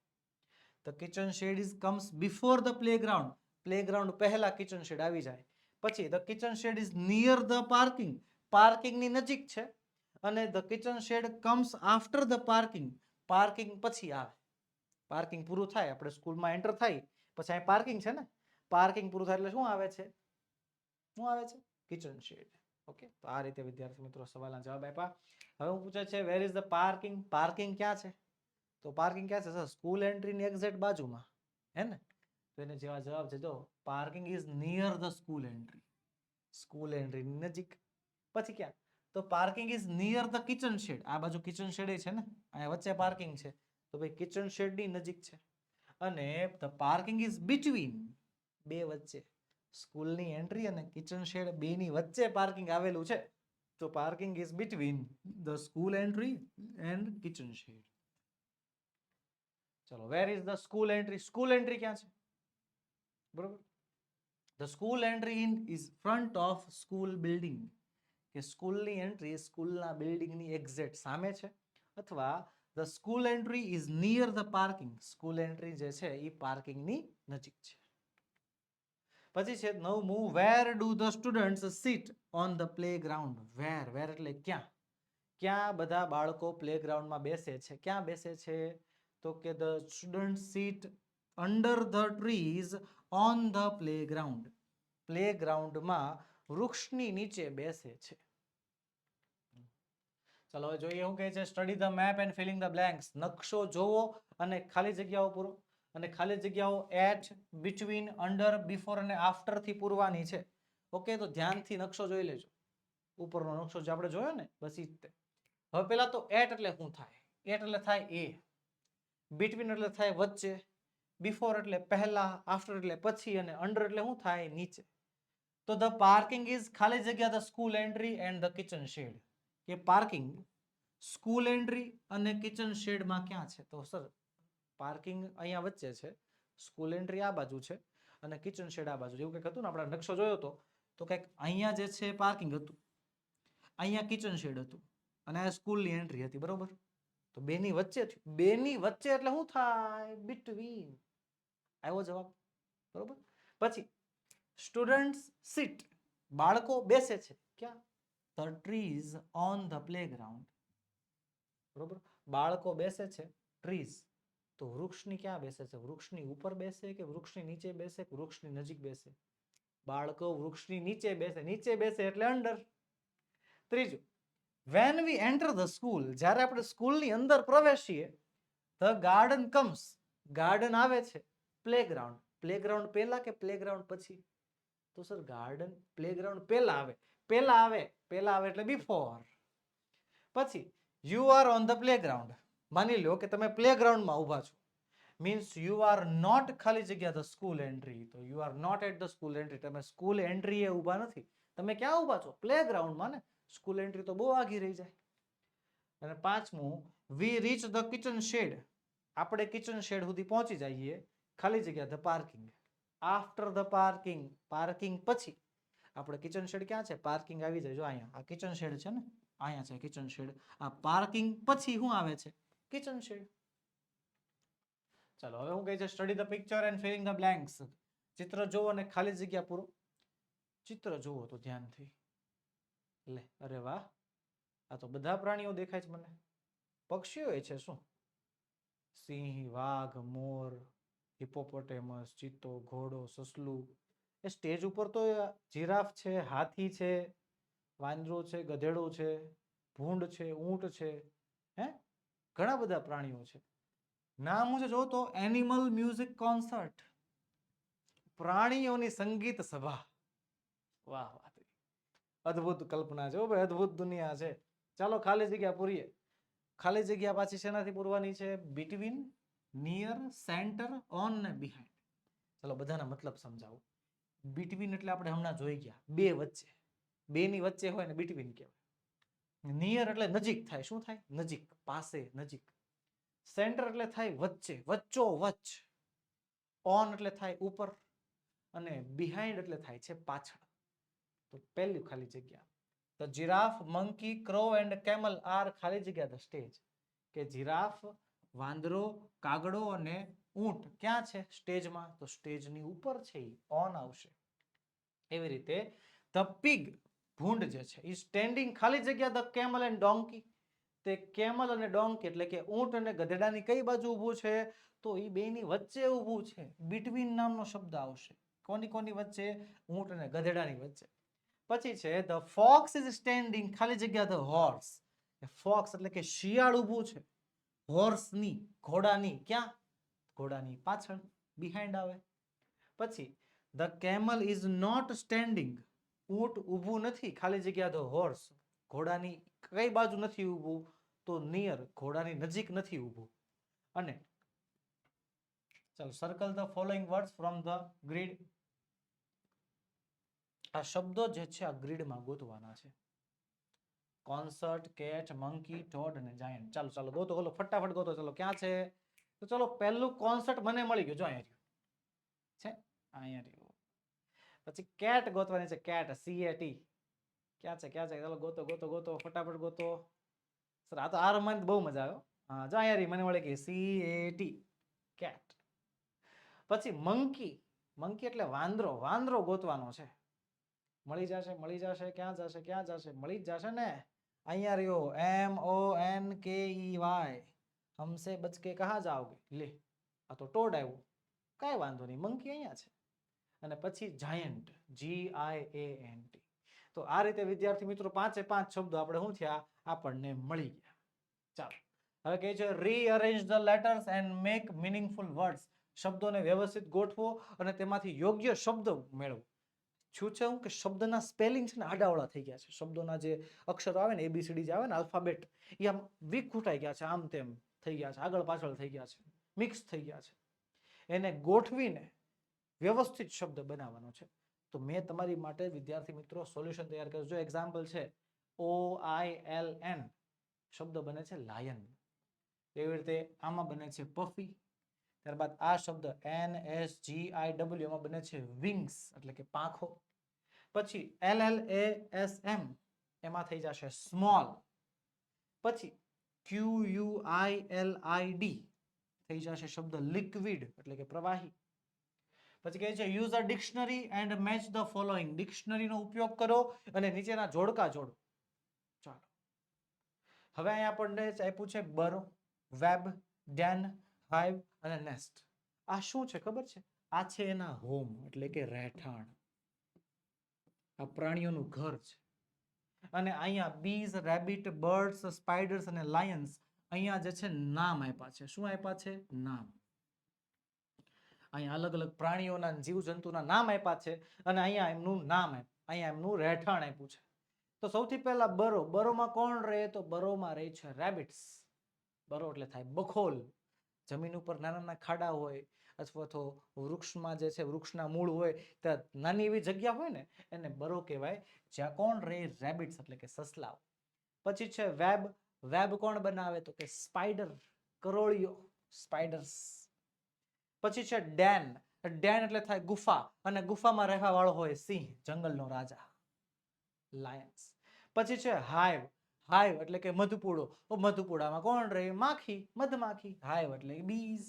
The kitchen shed is comes before the playground, playground પહેલા કિચન શેડ આવી જાય. પછી the kitchen shed is near the parking, પાર્કિંગની નજીક છે. અને the kitchen shed comes after the parking, parking પછી આવે. પાર્કિંગ પૂરું થાય, આપણે સ્કૂલમાં એન્ટર થાય પછી અહીં પાર્કિંગ છે ને, પાર્કિંગ પૂરું થાય એટલે શું આવે છે, શું આવે છે, કિચન શેડ. ઓકે, તો આ રીતે વિદ્યાર્થી મિત્રો સવાલના જવાબ આપ્યા. હવે હું પૂછે છે, where is the parking, parking ક્યાં છે? તો પાર્કિંગ ક્યાં છે સર? સ્કૂલ એન્ટ્રીની એક્ઝેક્ટ બાજુમાં, હે ને? તો એને જેવા જવાબ છે, જો parking is near the school entry, school એન્ટ્રીની નજીક. પછી ક્યાં? તો parking is near the kitchen shed, આ બાજુ કિચન શેડ છે ને, અહીંયા વચ્ચે પાર્કિંગ છે, તો ભાઈ કિચન શેડની નજીક છે. અને ધ પાર્કિંગ ઇઝ બિટવીન, બે વચ્ચે, સ્કૂલની એન્ટ્રી અને કિચન શેડ બેની વચ્ચે પાર્કિંગ આવેલું છે. તો parking is between the school entry and kitchen shed. ચલો, where is the school entry? School entry ક્યાં છે? બરોબર. The school entry in is front of school building, કે સ્કૂલની એન્ટ્રી સ્કૂલના બિલ્ડિંગની એક્ઝેક્ટ સામે છે, અથવા the school entry is near the parking, school entry જે છે એ પાર્કિંગની નજીક છે. પછી છે નવમું, where do the students sit on the playground? Where, વેર એટલે ક્યાં? ક્યાં બધા બાળકો પ્લેગ્રાઉન્ડમાં બેસે છે? ક્યાં બેસે છે? તો કે the student sit under the trees on the playground, પ્લેગ્રાઉન્ડમાં વૃક્ષની નીચે બેસે છે. ચલો હવે જોઈએ શું કહે છે. Study the map and filling the blanks, નકશો જોવો અને ખાલી જગ્યાઓ પૂરો. અને ખાલી જગ્યાઓ એટ, બિટવીન, અંડર, બિફોર અને આફ્ટર થી પૂરવાની છે. ઓકે, તો ધ્યાનથી નકશો જોઈ લેજો. ઉપરનો નકશો જે આપણે જોયો ને, બસ ઈ જ. હવે પેલા તો એટ એટલે શું થાય? એટ એટલે થાય એ, બિટવીન એટલે થાય વચ્ચે, બિફોર એટલે પહેલા, આફ્ટર એટલે પછી, અને અંડર એટલે શું થાય? નીચે. તો ધ પાર્કિંગ ઇઝ ખાલી જગ્યા the school entry and the kitchen shed, કે પાર્કિંગ સ્કૂલ એન્ટ્રી અને કિચન શેડમાં ક્યાં છે? તો સર પાર્કિંગ અહીંયા વચ્ચે છે, સ્કૂલ એન્ટ્રી આ બાજુ છે અને કિચન શેડ આ બાજુ. એવું કંઈક હતું ને, આપણે નકશો જોયો હતો તો કંઈક અહીંયા જે છે પાર્કિંગ હતું, અહીંયા કિચન શેડ હતું અને આ સ્કૂલની એન્ટ્રી હતી, બરોબર? તો બેની વચ્ચે થયું. બેની વચ્ચે એટલે શું થાય? બિટવીન. આવ્યો જવાબ, બરોબર? પછી સ્ટુડન્ટ્સ સિટ, બાળકો બેસે છે ક્યાં? The trees on the playground, બરોબર? બાળકો બેસે છે ટ્રીઝ, તો વૃક્ષની ક્યાં બેસે છે? વૃક્ષની ઉપર બેસે કે વૃક્ષની નીચે બેસે કે વૃક્ષની નજીક બેસે? બાળકો વૃક્ષની નીચે બેસે, નીચે બેસે એટલે અંડર. ત્રીજું, when we enter the school, જ્યારે આપણે સ્કૂલની અંદર પ્રવેશીએ, the garden comes, ગાર્ડન આવે છે, પ્લેગ્રાઉન્ડ, પ્લેગ્રાઉન્ડ પહેલા કે પ્લેગ્રાઉન્ડ પછી? તો સર ગાર્ડન પ્લેગ્રાઉન્ડ પહેલા આવે, પહેલા આવે, પહેલા આવે એટલે બિફોર. પછી you are on the playground, માની લો કે તમે પ્લેગ્રાઉન્ડમાં ઊભા છો, મીન્સ યુ આર નોટ ખાલી જગ્યા ધ સ્કૂલ એન્ટ્રી, તો you are not at the school entry, તમે સ્કૂલ એન્ટ્રી એ ઊભા નથી, તમે ક્યાં ઊભા છો? પ્લેગ્રાઉન્ડમાં ને. સ્કૂલ એન્ટ્રી તો બહુ આગી રહી જાય. અને પાંચમું, વી રીચ ધ કિચન શેડ, આપણે કિચન શેડ સુધી પહોંચી જઈએ, ખાલી જગ્યા the parking, after the parking, parking પછી. આપણે કિચન શેડ ક્યાં છે? પાર્કિંગ આવી જાય, જો અહીંયા આ કિચન શેડ છે ને, અહીંયા છે કિચન શેડ, આ પાર્કિંગ પછી શું આવે છે? Kitchen shed. ચાલો હવે હું કહે છે, study the picture and filling the blanks, ચિત્ર જોવો અને ખાલી જગ્યા પૂરો. ચિત્ર જોવો તો ધ્યાનથી, લે, અરે વાહ, આ તો બધા પ્રાણીઓ દેખાય છે મને. પક્ષીઓ એ છે શું? સિંહ, વાઘ, મોર, હિપોપોટેમસ, ચિત્તો, ઘોડો, સસલું. એ સ્ટેજ ઉપર તો જીરાફ છે, હાથી છે, વાંદરો છે, ગધેડો છે, ભૂંડ છે, ઊંટ છે, હે, ઘણા બધા પ્રાણીઓ છે. નામ હું જો તો એનિમલ મ્યુઝિક કોન્સર્ટ, પ્રાણીઓની સંગીત સભા. વાહ વાહ, અદ્ભુત કલ્પના છે ભાઈ, અદ્ભુત દુનિયા છે. ચાલો ખાલી જગ્યા પૂરીએ. ખાલી જગ્યા પાછી શેનાથી પૂરવાની છે? બિટવીન, નિયર, સેન્ટર, ઓન ને બિહાઇન્ડ. ચાલો બધાના મતલબ સમજાવું. બિટવીન એટલે આપણે હમણાં જોઈ ગયા, બે વચ્ચે, બે ની વચ્ચે હોય ને બિટવીન કહેવાય. નિયર એટલે નજીક થાય, શું થાય? નજીક, પાસે, નજીક. સેન્ટર એટલે થાય વચ્ચે, વચ્ચો વચ્ચ. ઓન એટલે થાય ઉપર, અને બિહાઇન્ડ એટલે થાય છે પાછળ. તો પહેલી ખાલી જગ્યા, the giraffe, monkey, crow and camel are ખાલી જગ્યા ધ સ્ટેજ, કે જીરાફ, વાંદરો, કાગડો અને ઊંટ ક્યાં છે? સ્ટેજમાં. તો સ્ટેજની ઉપર છે, ઓન આવશે. એવી રીતે ધ પિગ, ભૂંડ જે છે, ઈ સ્ટેન્ડિંગ ખાલી જગ્યા ધ કેમલ એન્ડ ડોંકી, તે કેમલ અને ડોંકી એટલે કે ઊંટ અને ગધેડાની કઈ બાજુ ઊભું છે? તો ઈ બેની વચ્ચે ઊભું છે. બિટવીન નામનો શબ્દ આવશે. કોની કોની વચ્ચે? ઊંટ અને ગધેડાની વચ્ચે. પછી છે ધ ફોક્સ ઇઝ સ્ટેન્ડિંગ ખાલી જગ્યા ધ હોર્સ, ફોક્સ એટલે કે શિયાળ ઊભું છે. હોર્સની, ઘોડાની, ક્યાં? ઘોડાની પાછળ, બિહાઇન્ડ આવે. પછી the camel is not standing, ઊંટ ઊભું નથી, ખાલી જગ્યા ધ હોર્સ, ઘોડાની કઈ બાજુ નથી ઊભું? તો નિયર, ઘોડાની નજીક નથી ઊભું. અને ચાલો circle the following words from the grid. આ શબ્દો જે છે આ ગ્રીડમાં ગોતવાના છે. કોન્સર્ટ, કેટ, મંકી, ટોડ અને જાયન્ટ. ચાલો ચાલો ગોતો, બોલો ફટાફટ ગોતો. ચાલો ક્યાં છે? તો ચલો પહેલું કોન્સર્ટ મને મળી ગયું, જો અહીંયા છે, અહીંયા રહ્યું. પછી કેટ ગોતવાની છે, કેટ, CAT. ક્યાં છે ક્યાં છે? ચાલો ગોતો ગોતો ગોતો, ફટાફટ ગોતો. સર આ તો આ રમવાની બહુ મજા આવ્યો. હા જો અહીંયા રહી, મને મળી ગઈ CAT, કેટ. પછી મંકી, મંકી એટલે વાંદરો, વાંદરો ગોતવાનો છે. મળી જશે મળી જશે. ક્યાં જશે ક્યાં જશે? મળી જ જશે ને. અહીંયા રહ્યો, MONKEY, હમસે બચ કે કહા જાઓગે. લે આ તો ટોડ આવ્યું, કાંઈ વાંધો નહીં, મંકી અહીંયા છે. અને પછી જાયન્ટ, GIANT. તો આ રીતે વિદ્યાર્થી મિત્રો 5 શબ્દો આપણે શું થયા? આપણને મળી ગયા. ચાલો હવે કહે છે rearrange the letters and make meaningful words. શબ્દોને વ્યવસ્થિત ગોઠવો અને તેમાંથી યોગ્ય શબ્દ મેળવો. શું છે હું કે શબ્દના સ્પેલિંગ છે ને આડાવડા થઈ ગયા છે. શબ્દોના જે અક્ષરો આવે ને ABCD જે આવે ને આલ્ફાબેટ, એ આમ વિખૂટાઈ ગયા છે, આમ તેમ થઈ ગયા છે, આગળ પાછળ થઈ ગયા છે, મિક્સ થઈ ગયા છે. એને ગોઠવીને વ્યવસ્થિત શબ્દ બનાવવાનો છે. તો મેં તમારી માટે વિદ્યાર્થી મિત્રો સોલ્યુશન તૈયાર કર્યું. જો એક્ઝામ્પલ છે OILN, શબ્દ બને છે લાયન. એવી રીતે આમાં બને છે પફી. ત્યારબાદ આ શબ્દ NSGIW, એમાં બને છે વિંગ્સ એટલે કે પાંખો. પછી LLASM, એમાં થઈ જશે સ્મોલ. પછી QUILID થઈ જશે શબ્દ લિક્વિડ એટલે કે પ્રવાહી. પછી કહે છે use a dictionary and match the following. ડિક્શનરીનો ઉપયોગ કરો અને નીચેના જોડકા જોડો. ચાલો હવે અહીંયા આપણને આપ્યું છે બરો, વેબ, ડેન, હાઇવ અને નેસ્ટ. આ શું છે ખબર છે? આ છે એના હોમ એટલે કે રહેઠાણ. આ પ્રાણીઓનું ઘર છે. અને અહીંયા બીઝ, રેબિટ, બર્ડ્સ, સ્પાઈડર્સ અને લાયન્સ, અહીંયા જે છે નામ આપ્યા છે. શું આપ્યા છે? નામ. અહીંયા અલગ અલગ પ્રાણીઓના, જીવજંતુના નામ આપ્યા છે અને અહીંયા એમનું નામ આપ્યું, અહીંયા એમનું રહેઠાણ આપ્યું છે. તો સૌથી પહેલા બરો. બરોમાં કોણ રહે? તો બરોમાં રહે છે રેબિટ્સ. બરો એટલે થાય બખોલ. જમીન ઉપર નાના નાના ખાડા હોય અથવા તો વૃક્ષમાં જે છે વૃક્ષના મૂળ હોય ત્યાં નાની એવી જગ્યા હોય ને એને બરો કહેવાય. જ્યાં કોણ રહે? રેબિટ્સ એટલે કે સસલાઓ. પછી છે વેબ. વેબ કોણ બનાવે? તો કે સ્પાઈડર, કરોળિયો, સ્પાઈડર્સ. પછી છે ડેન. ડેન એટલે થાય ગુફા અને ગુફામાં રહેવા વાળો હોય સિંહ, જંગલનો રાજા, લાયન્સ. પછી છે હાઈવ. હાઈવ એટલે કે મધપૂડો. મધપૂડામાં કોણ રહે? માખી, મધમાખી. હાઈવ એટલે બીઝ.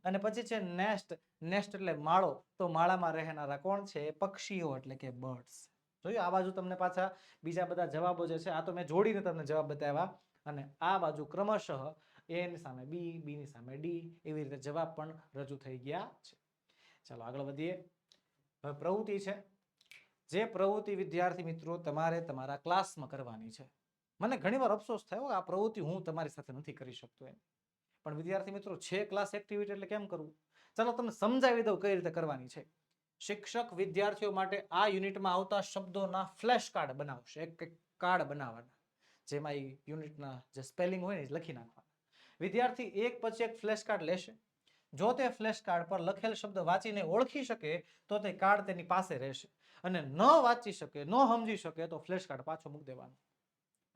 અને પછી છે નેસ્ટ. નેસ્ટ એટલે માળો. તો માળામાં રહેનારા કોણ છે? પક્ષીઓ એટલે કે બર્ડ્સ. જોયું આ બાજુ તમને પાછા બીજા બધા જવાબો જે છે આ તો મેં જોડીને તમને જવાબ બતાવ્યા અને આ બાજુ ક્રમશઃ A ની સામે B, B ની સામે D, એવી રીતે જવાબ પણ રજૂ થઈ ગયા છે. ચાલો આગળ વધીએ. હવે પ્રવૃત્તિ છે. જે પ્રવૃત્તિ વિદ્યાર્થી મિત્રો તમારે તમારા ક્લાસમાં કરવાની છે. મને ઘણીવાર અફસોસ થયો આ પ્રવૃત્તિ હું તમારી સાથે નથી કરી શકતો એમ. પણ વિદ્યાર્થી મિત્રો છે ક્લાસ એક્ટિવિટી એટલે કેમ કરવું? ચાલો તમને સમજાવી દઉં કઈ રીતે કરવાની છે. શિક્ષક વિદ્યાર્થીઓ માટે આ યુનિટમાં આવતા શબ્દોના ફ્લેશ કાર્ડ બનાવશે. એક કાર્ડ બનાવવાના જેમાં એ યુનિટના જે સ્પેલિંગ હોય ને લખી નાખવાના. વિદ્યાર્થી એક પછી એક ફ્લેશ કાર્ડ લેશે. જો તે ફ્લેશ કાર્ડ પર લખેલ શબ્દ વાંચીને ઓળખી શકે તો તે કાર્ડ તેની પાસે રહેશે અને ન વાંચી શકે, ન સમજી શકે તો ફ્લેશ કાર્ડ પાછો મૂકી દેવાનો.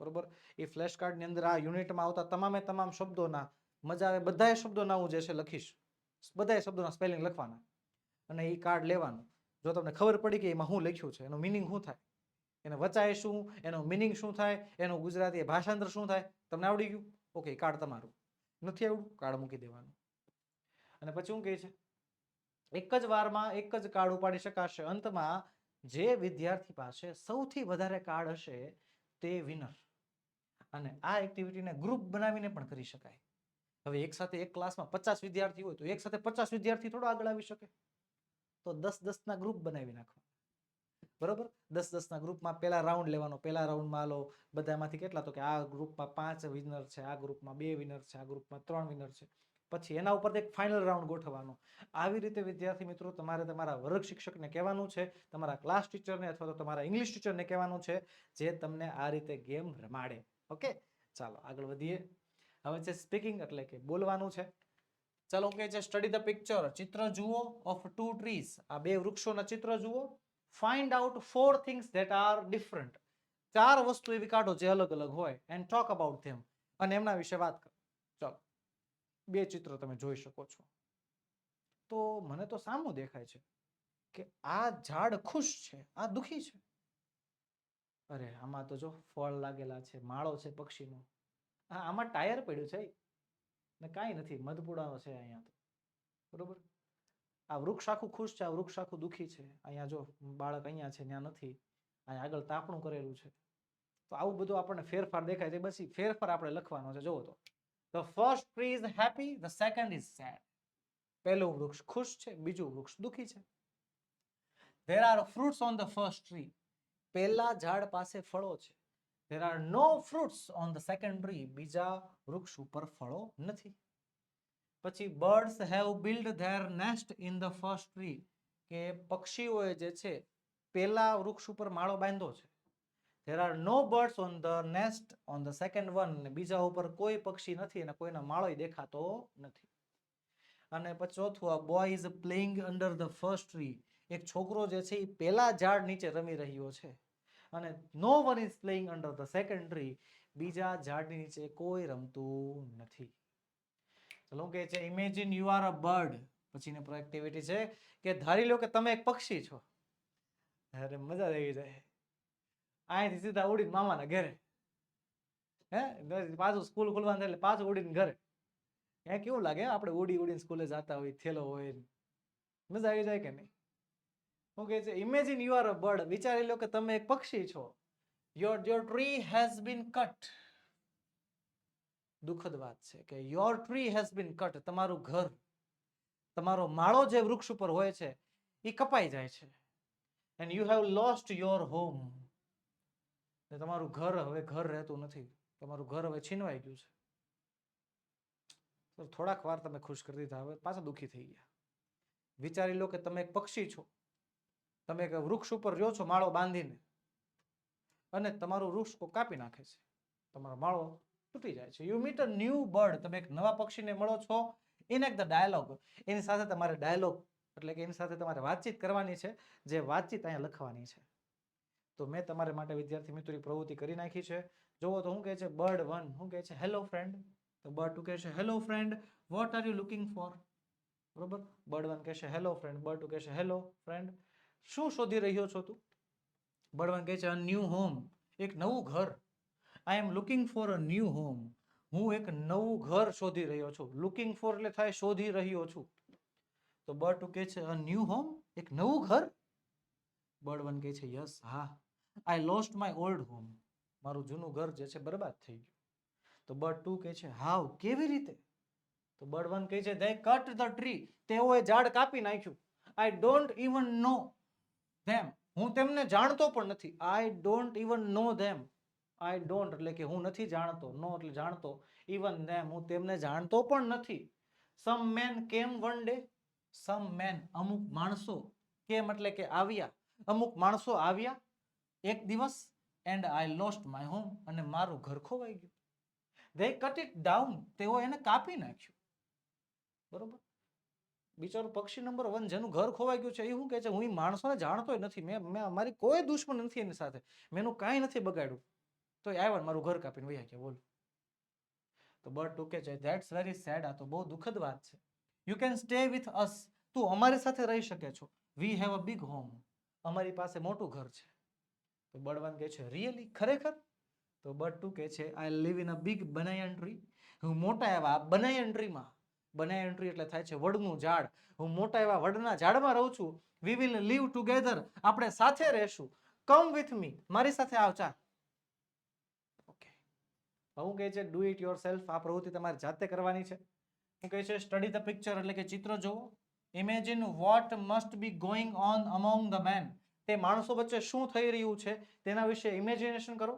બરોબર? એ ફ્લેશ કાર્ડની અંદર આ યુનિટમાં આવતા તમામે તમામ શબ્દોના, મજા આવે બધાય શબ્દોના હું જે છે લખીશ. બધાય શબ્દોના સ્પેલિંગ લખવાના અને એ કાર્ડ લેવાનું. જો તમને ખબર પડી કે એમાં શું લખ્યું છે, એનો મિનિંગ શું થાય, એને વચાય શું, એનો મિનિંગ શું થાય, એનું ગુજરાતી ભાષાંતર શું થાય, તમને આવડી ગયું? ઓકે, કાર્ડ તમારું. નથી આવડું? કાર્ડ મૂકી દેવાનું. અને પછી શું કહે છે? એક જ વારમાં એક જ કાર્ડ ઉપાડી શકાશે. અંતમાં જે વિદ્યાર્થી પાસે સૌથી વધારે કાર્ડ હશે તે વિનર. અને આ એક્ટિવિટીને ગ્રુપ બનાવીને પણ કરી શકાય. હવે એક સાથે એક ક્લાસમાં 50 વિદ્યાર્થી હોય તો એક સાથે 50 વિદ્યાર્થી થોડો આગળ આવી શકે, તો 10-10 ના ગ્રુપ બનાવી નાખવા બરોબર. 10-10 ના ગ્રુપમાં પહેલા રાઉન્ડ લેવાનો. પહેલા રાઉન્ડમાં લો બધામાંથી કેટલા, તો કે આ ગ્રુપમાં 5 વિનર છે, આ ગ્રુપમાં 2 વિનર છે, આ ગ્રુપમાં 3 વિનર છે. પછી એના ઉપર એક ફાઇનલ રાઉન્ડ ગોઠવવાનો. આવી રીતે વિદ્યાર્થી મિત્રો તમારે તમારા વર્ગ શિક્ષકને કહેવાનું છે, તમારા ક્લાસ ટીચરને અથવા તો તમારા ઇંગ્લિશ ટીચરને કહેવાનું છે, જે તમને આ રીતે ગેમ રમાડે. ઓકે, ચાલો આગળ વધીએ. હવે છે સ્પીકિંગ, એટલે કે બોલવાનું છે. ચાલો કે છે સ્ટડી ધ પિક્ચર, ચિત્ર જુઓ, ઓફ 2 ટ્રીઝ, આ 2 વૃક્ષોના ચિત્ર જુઓ. Find out 4 things that are different, 4 વસ્તુ એવી કાઢો જે અલગ અલગ હોય, એન્ડ ટોક અબાઉટ ધેમ, અને એમના વિશે વાત કરો. ચાલો 2 ચિત્ર તમે જોઈ શકો છો. તો મને તો સામું દેખાય છે કે આ ઝાડ ખુશ છે, આ દુખી છે. અરે આમાં તો જો ફળ લાગેલા છે, માળો છે પક્ષીનો. આમાં ટાયર પડ્યું છે ને કાંઈ નથી, મધપુડાનો છે અહીંયા તો. બરોબર. આ વૃક્ષ આખું ખુશ છે, આ વૃક્ષ આખું દુખી છે. અહીંયા જો બાળક અહીંયા છે, ત્યાં નથી. અહીંયા આગળ તાપણું કરેલું છે. તો આવું બધું આપણને ફેરફાર દેખાય છે. બસ ફેરફાર આપણે લખવાનો છે. જોવો તો the first tree is happy, the second is sad. પહેલું વૃક્ષ ખુશ છે, બીજું વૃક્ષ દુખી છે. there are fruits on the first tree. પહેલા ઝાડ પાસે ફળો છે. there are no fruits on the second tree. બીજા વૃક્ષ ઉપર ફળો નથી. પછી birds have built their nest in the first tree, કે પક્ષીઓએ જે છે પહેલા વૃક્ષ ઉપર માળો બાંધ્યો છે. there are no birds on the nest on the second one. બીજા ઉપર કોઈ પક્ષી નથી અને કોઈનો માળોય દેખાતો નથી. અને પછી ચોથું, a boy is playing under the first tree. એક છોકરો જે છે એ પહેલા ઝાડ નીચે રમી રહ્યો છે. અને no one is playing under the second tree. બીજા ઝાડની નીચે કોઈ રમતું નથી. ચલો કે છે imagine you are a bird. પછીની એક્ટિવિટી છે કે ધારી લો કે તમે એક પક્ષી છો. અરે મજા આવી જાય. અહીંથી સીધા ઉડીને મામાના ઘરે, પાછું સ્કૂલ ખુલવાનું થાય એટલે પાછું ઉડીને ઘરે. એ કેવું લાગે આપણે ઉડી ઉડીને સ્કૂલે જતા હોય, થેલો હોય, મજા આવી જાય કે નહીં? શું કહે છે imagine you are a bird. વિચારી લો કે તમે એક પક્ષી છો. Your tree has been cut. દુઃખદ વાત છે કે your tree has been cut. તમારું ઘર, તમારો માળો જે વૃક્ષ ઉપર હોય છે એ કપાઈ જાય છે. And you have lost your home. તમારું ઘર હવે ઘર રહેતું નથી, તમારું ઘર હવે છીનવાઈ ગયું છે. તો થોડાક વાર તમે ખુશ કરી દીધા, હવે પાછા દુઃખી થઈ ગયા. વિચારી લો કે તમે એક પક્ષી છો, તમે એક વૃક્ષ ઉપર રહ્યો છો માળો બાંધીને, અને તમારું વૃક્ષ કો કાપી નાખે છે, તમારો માળો તૂટી જાય છે. You meet a new bird. તમે એક નવા પક્ષીને મળો છો. Enact the dialogue. એની સાથે તમારે ડાયલોગ એટલે કે એની સાથે તમારે વાતચીત કરવાની છે, જે વાતચીત અહીંયા લખવાની છે. તો મેં તમારા માટે વિદ્યાર્થી મિત્રો પ્રવૃત્તિ કરી નાખી છે. જોવો તો શું કહે છે બર્ડ 1 શું કહે છે હેલો ફ્રેન્ડ. તો બર્ડ 2 કહે છે hello friend, what are you looking for. બરોબર. બર્ડ 1 કહે છે હેલો ફ્રેન્ડ, બર્ડ 2 કહે છે હેલો ફ્રેન્ડ, શું શોધી રહ્યો છો તું. બર્ડ 1 કહે છે અ ન્યૂ હોમ, એક નવું ઘર. I am looking for a new home. હું એક નવું ઘર શોધી રહ્યો છું. લુકિંગ ફોર એટલે થાય શોધી રહ્યો છું. તો બર્ડ 2 કહે છે અ ન્યૂ હોમ, એક નવું ઘર. બર્ડ 1 કહે છે યસ, હા. I lost my old home. મારું જૂનું ઘર જે છે બરબાદ થઈ ગયું. તો બર્ડ 2 કહે છે હાઉ, કેવી રીતે. તો બર્ડ 1 કહે છે they cut the tree. તેઓએ ઝાડ કાપી નાખ્યું. I don't even know them. હું તેમને જાણતો પણ નથી. I don't even know them. I don't એટલે કે હું નથી જાણતો, નો એટલે જાણતો, even them હું તેમને જાણતો પણ નથી. Some men came one day. Some men અમુક માણસો, કેમ એટલે કે આવ્યા, અમુક માણસો આવ્યા એક દિવસ. and I lost my home. અને મારું ઘર ખોવાઈ ગયું. they cut it down. તેઓ એને કાપી નાખ્યું. બરોબર. બિચારો પક્ષી નંબર 1 જેનું ઘર ખોવાઈ ગયું છે એ શું કહે છે હું એ માણસોને જાણતો નથી, મેં મારી કોઈ દુશ્મન નથી એની સાથે, મેં એનું કાંઈ નથી બગાડ્યું, તો આવ્યા મારું ઘર કાપીને વયા ગયા. બોલો. તો બર્ડ 2 કહે છે ધેટ્સ વેરી સેડ. આ તો બહુ દુઃખદ વાત છે. You can stay with us. તું અમારી સાથે રહી શકે છો. We have a big home. અમારી પાસે મોટું ઘર છે. તો બર્ડ 1 કહે છે રિયલી, ખરેખર. તો બર્ડ 2 કહે છે I live in a big banyan tree. હું મોટા એવા બનાયન ટ્રીમાં, બનાયન ટ્રી એટલે થાય છે વડનું ઝાડ, હું મોટા એવા વડના ઝાડમાં રહું છું. We will live together. આપણે સાથે રહેશું. Come with me. મારી સાથે આવ ચાલ. ઓકે. હું કહે છે ડુ ઇટ યોર સેલ્ફ. આ પ્રવૃત્તિ તમારે જાતે કરવાની છે. હું કહે છે સ્ટડી ધ પિક્ચર એટલે કે ચિત્ર જોવો. Imagine what must be going on among the men. તે માણસો વચ્ચે શું થઈ રહ્યું છે તેના વિશે ઇમેજિનેશન કરો.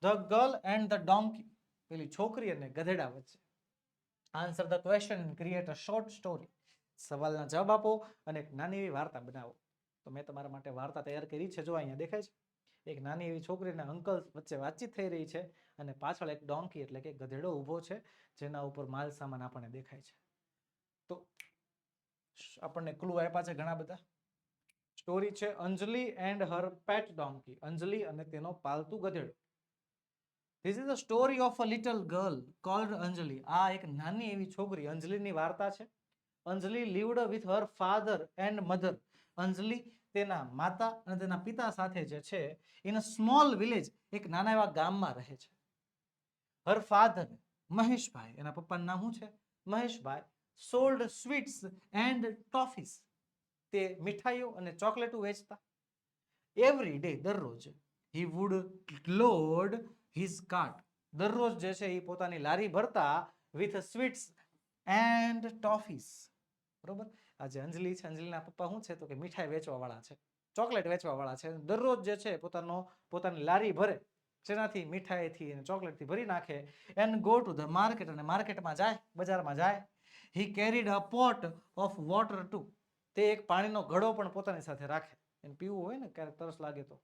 The girl and the donkey, પેલી છોકરી અને ગધેડા વચ્ચે. Answer the question and create a short story. સવાલના જવાબ આપો અને એક નાની એવી વાર્તા બનાવો. તો મેં તમારા માટે વાર્તા તૈયાર કરી છે. જો અહીંયા દેખાય છે, એક નાની એવી છોકરીના અંકલ વચ્ચે વાતચીત થઈ રહી છે અને પાછળ એક ડોંકી એટલે કે ગધેડો ઊભો છે જેના ઉપર માલ સામાન આપણને દેખાય છે. તો આપણને ક્લુ આપ્યા છે ઘણા બધા. સ્ટોરી છે અંજલિ એન્ડ હર પેટ ડોંકી, અંજલિ અને તેનો પાલતુ ગધેડો. This is the story of a little girl called Anjali. આ એક નાની એવી છોકરી અંજલિની વાર્તા છે. Anjali lived with her father and mother. Anjali તેના માતા અને તેના પિતા સાથે જે છે ઇન અ સ્મોલ વિલેજ, એક નાના એવા ગામમાં રહે છે. હર ફાધર મહેશભાઈ, એના પપ્પાનું નામ શું છે? મહેશભાઈ. સોલ્ડ સ્વીટ્સ એન્ડ ટોફીસ, તે મીઠાઈઓ અને ચોકલેટો વેચતા. એવરી ડે, દરરોજ. He would load his cart, દરરોજ જે છે એ પોતાની લારી ભરતા વિથ સ્વીટ્સ એન્ડ ટોફીસ. બરોબર. આ જે અંજલિ છે, અંજલિના પપ્પા શું છે તો કે મીઠાઈ વેચવા વાળા છે, ચોકલેટ વેચવા વાળા છે. દરરોજ જે છે પોતાની લારી ભરે, જેનાથી મીઠાઈથી અને ચોકલેટથી ભરી નાખે. And go to the market, અને માર્કેટમાં જાય, બજારમાં જાય. He carried a pot of water to, તે એક પાણીનો ઘડો પણ પોતાની સાથે રાખે, એને પીવું હોય ને ક્યારેક તરસ લાગે તો.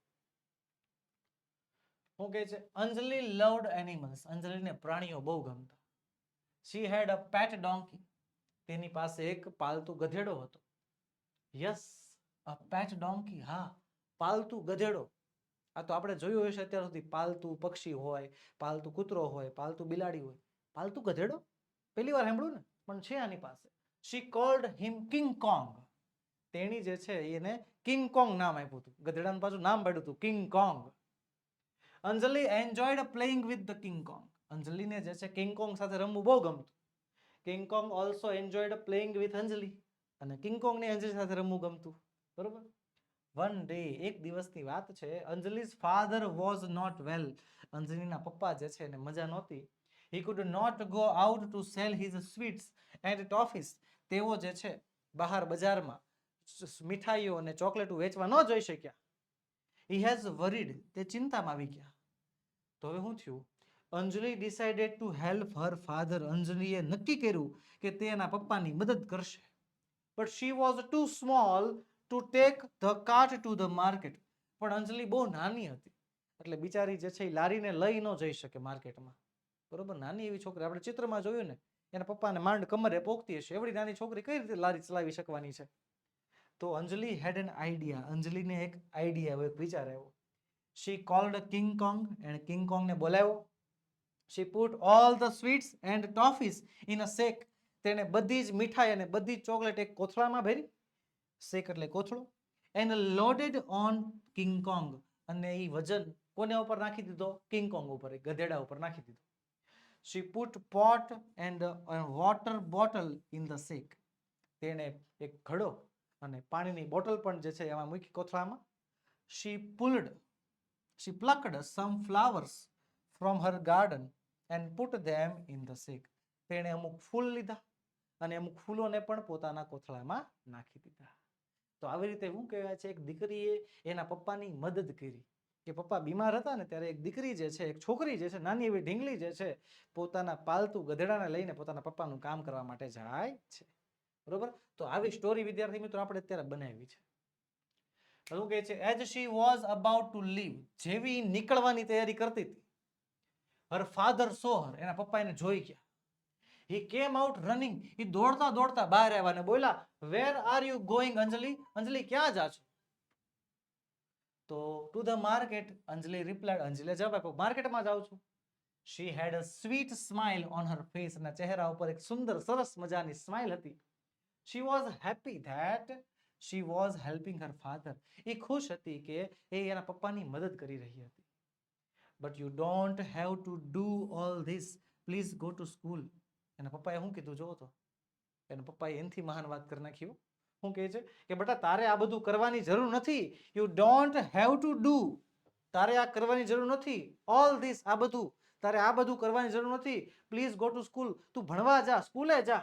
શું કહે છે? અંજલિ લવડ એનિમલ્સ, અંજલિને પ્રાણીઓ બહુ ગમતા. શી હેડ અ પેટ ડોંકી, તેની પાસે એક પાલતુ ગધેડો હતો. યસ, અ પેટ ડોંકી, હા, પાલતુ ગધેડો. આ તો આપણે જોયું હશે અત્યાર સુધી, પાલતુ પક્ષી હોય, પાલતુ કૂતરો હોય, પાલતુ બિલાડી હોય. પાલતુ ગધેડો પહેલી વાર સાંભળ્યું ને, પણ છે આની પાસે. શી કોલ્ડ હિમ કિંગ કોંગ, તેણી જે છે એને કિંગ કોંગ નામ આપ્યું હતું. ગધેડાનું પાછું નામ પાડ્યું હતું King Kong. Anjali enjoyed playing with the King Kong, અંજલિને જે છે કિંગ કોંગ સાથે રમવું બહુ ગમતું. King Kong also enjoyed playing with Anjali, અને કિંગ કોંગને અંજલિ સાથે રમવું ગમતું. બરોબર. વન ડે, એક દિવસની વાત છે. Anjali's father was not well, અંજલિના પપ્પા જે છે એને મજા નહોતી. He could not go out to sell his sweets and toffees, તેઓ જે છે બહાર બજારમાં મીઠાઈઓ અને ચોકલેટો વેચવા ન જઈ શક્યા. હી હેઝ વરીડ, તે ચિંતામાં આવી ગયા. તો હવે શું થયું? Anjali decided to help her father, અંજલિએ નક્કી કર્યું કે તે એના પપ્પાની મદદ કરશે. But she was too small to take the cart to the market, પણ અંજલિ બહુ નાની હતી એટલે બિચારી જે છે એ લારીને લઈ ન જઈ શકે માર્કેટમાં. બરોબર. નાની એવી છોકરી, આપણે ચિત્રમાં જોયું ને, એના પપ્પાને માંડ કમરે પોગતી હશે, એવડી નાની છોકરી કઈ રીતે લારી ચલાવી શકવાની છે? તો અંજલિ હેડ એન આઈડિયા, અંજલિને એક આઈડિયા આવ્યો, એક વિચાર આવ્યો. શી કોલ્ડ કિંગ કોંગ, એણે કિંગ કોંગને બોલાવ્યો. She put all the sweets and toffees in a sack, તેણે બધી જ મીઠાઈ અને બધી જ ચોકલેટ એક કોથળામાં ભરી. સેક એટલે કોથળો. And loaded on King Kong, અને એ વજન કોને ઉપર નાખી દીધો? કિંગ કોંગ ઉપર, ગધેડા ઉપર નાખી દીધો. She put pot and water bottle in the sack, તેણે એક ઘડો અને પાણીની બોટલ પણ જે છે એમાં મૂકી કોથળામાં. શી plucked some flowers from her garden and put them in the sack, તેણે અમુક ફૂલ લીધા અને અમુક ફૂલોને પણ પોતાના કોથળામાં નાખી દીધા. તો આવી રીતે શું કહેવાય છે, એક દીકરીએ એના પપ્પાની મદદ કરી. કે પપ્પા બીમાર હતા ને ત્યારે એક દીકરી જે છે, એક છોકરી જે છે, નાની એવી ઢીંગલી જે છે, પોતાના પાલતુ ગધેડાને લઈને પોતાના પપ્પાનું કામ કરવા માટે જાય છે. બરોબર. તો આવી સ્ટોરી વિદ્યાર્થી મિત્રો આપણે અત્યારે બનાવી છે. શું કહે છે? As she was about to leave, જેવી નીકળવાની તૈયારી કરતી હતી. હર ફાધર સો હર, એના પપ્પા એને જોઈ ગયા. હી કેમ આઉટ રનિંગ, હી દોડતા દોડતા બહાર આવ્યા અને બોલ્યા, where are you going Anjali, Anjali ક્યાં જા છો? તો to the market, Anjali replied, અંજલિએ જવાબ આપ્યો, માર્કેટમાં જાઉં છું. She had a sweet smile on her face, ના ચહેરા ઉપર એક સુંદર સરસ મજાની સ્માઇલ હતી. She was happy that she was helping her father, એ ખુશ હતી કે એ એના પપ્પાની મદદ કરી રહી હતી. But you don't have to do all this, please go to school. એના પપ્પાએ શું કીધું જોવો તો? એના પપ્પાએ એનથી મહાન વાત કરી નાખ્યું. શું કહે છે કે બેટા તારે આ બધું કરવાની જરૂર નથી. You don't have to do, તારે આ કરવાની જરૂર નથી. ઓલ ધીસ, આ બધું, તારે આ બધું કરવાની જરૂર નથી. પ્લીઝ ગો ટુ સ્કૂલ, તું ભણવા જા, સ્કૂલે જા.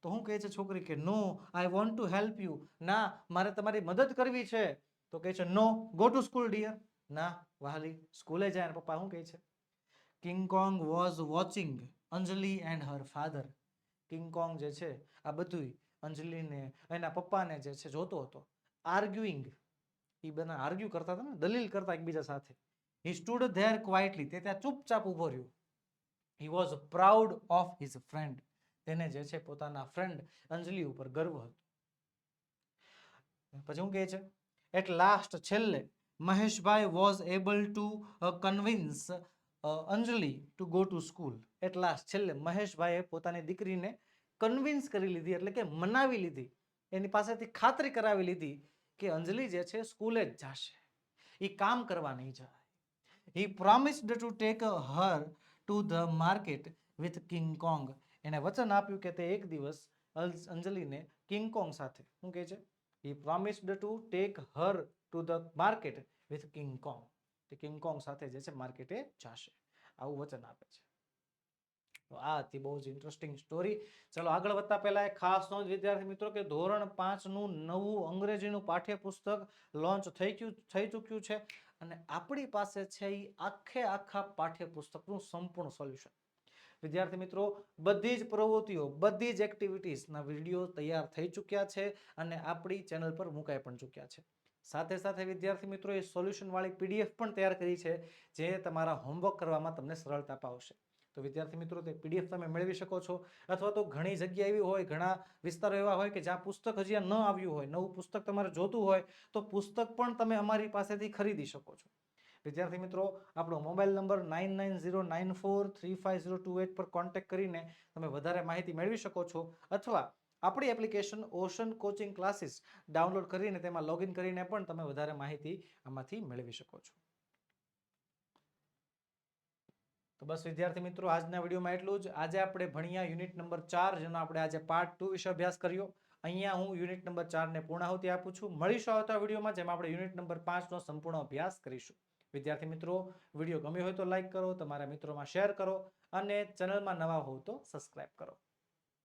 તો શું કહે છે છોકરી કે no, I want to help you, ના મારે તમારી મદદ કરવી છે. તો કહે છે no go to school dear. ના વાલી, સ્કૂલે જાય. પપ્પા શું કહે છે? King Kong was watching Anjali and her father. King Kong જે છે આ બધું અંજલિને એના પપ્પાને જે છે જોતો હતો. આર્ગ્યુઇંગ, એ બધા આર્ગ્યુ કરતા હતા ને, દલીલ કરતા એકબીજા સાથે. હી સ્ટુડ ધેર ક્વાઇટલી, તે ત્યાં ચૂપચાપ ઉભો રહ્યો. He was proud of his friend, તેને જે છે પોતાના ફ્રેન્ડ અંજલિ ઉપર ગર્વ હતો. પછી શું કહે છે? એટ લાસ્ટ, છેલ્લે, Maheshbhai was able to convince Anjali to go to school. At last, છેલ્લે મહેશભાઈએ પોતાની દીકરીને કન્વિન્સ કરી લીધી, એટલે કે મનાવી લીધી, એની પાસેથી ખાતરી કરાવી લીધી કે અંજલિ જે છે સ્કૂલે જ જશે, એ કામ કરવા નહીં જાય. He promised to take her to the market with King Kong. એને વચન આપ્યું કે તે એક દિવસ અંજલિને કિંગ કોંગ સાથે, શું કહે છે? He promised to take her to the market with King Kong. તે કિંગ કોંગ સાથે જે છે માર્કેટે જશે, આવું વચન આપે છે. તો આ હતી બહુ જ ઇન્ટરેસ્ટિંગ સ્ટોરી. ચલો આગળ વધતા પહેલા એક ખાસ નોંધ વિદ્યાર્થી મિત્રો કે ધોરણ 5 નું નવું અંગ્રેજીનું પાઠ્યપુસ્તક લોન્ચ થઈ ચૂક્યું છે અને આપણી પાસે છે એ આખા પાઠ્યપુસ્તકનું સંપૂર્ણ સોલ્યુશન. વિદ્યાર્થી મિત્રો, બધી જ પ્રવૃત્તિઓ, બધી જ એક્ટિવિટીઝના વિડીયો તૈયાર થઈ ચૂક્યા છે અને આપણી ચેનલ પર મુકાઈ પણ ચૂક્યા છે. સાથે સાથે વિદ્યાર્થી મિત્રો એ સોલ્યુશન વાળી PDF પણ તૈયાર કરી છે, જે તમારા હોમવર્ક કરવામાં તમને સરળતા પાવશે. તો વિદ્યાર્થી મિત્રો, તે PDF તમે મેળવી શકો છો. અથવા તો ઘણી જગ્યા એવી હોય, ઘણા વિસ્તારો એવા હોય કે જ્યાં પુસ્તક હજી ન આવ્યું હોય, નવું પુસ્તક તમારે જોતું હોય, તો પુસ્તક પણ તમે અમારી પાસેથી ખરીદી શકો છો. વિદ્યાર્થી મિત્રો, આપણો મોબાઈલ નંબર 9909435028 પર કોન્ટેક્ટ કરીને તમે વધારે માહિતી મેળવી શકો છો, અથવા આપણી application ocean coaching classes download કરીને તેમાં લોગિન કરીને પણ તમે વધારે માહિતી આમાંથી મેળવી શકો છો. તો બસ વિદ્યાર્થી મિત્રો, આજના વિડીયોમાં એટલું જ. આજે આપણે ભણ્યા યુનિટ નંબર 4, જેનો આપણે આજે પાર્ટ 2 વિશે અભ્યાસ કર્યો. અહીંયા હું યુનિટ નંબર 4 ને પૂર્ણાહુતિ આપું છું. મળીશું આવતા વિડીયોમાં, જેમાં આપણે યુનિટ નંબર 5 નો સંપૂર્ણ અભ્યાસ કરીશું. વિદ્યાર્થી મિત્રો, વિડીયો ગમ્યો હોય તો લાઈક કરો, તમારા મિત્રોમાં શેર કરો અને ચેનલમાં નવા હોવ તો સબસ્ક્રાઇબ કરો.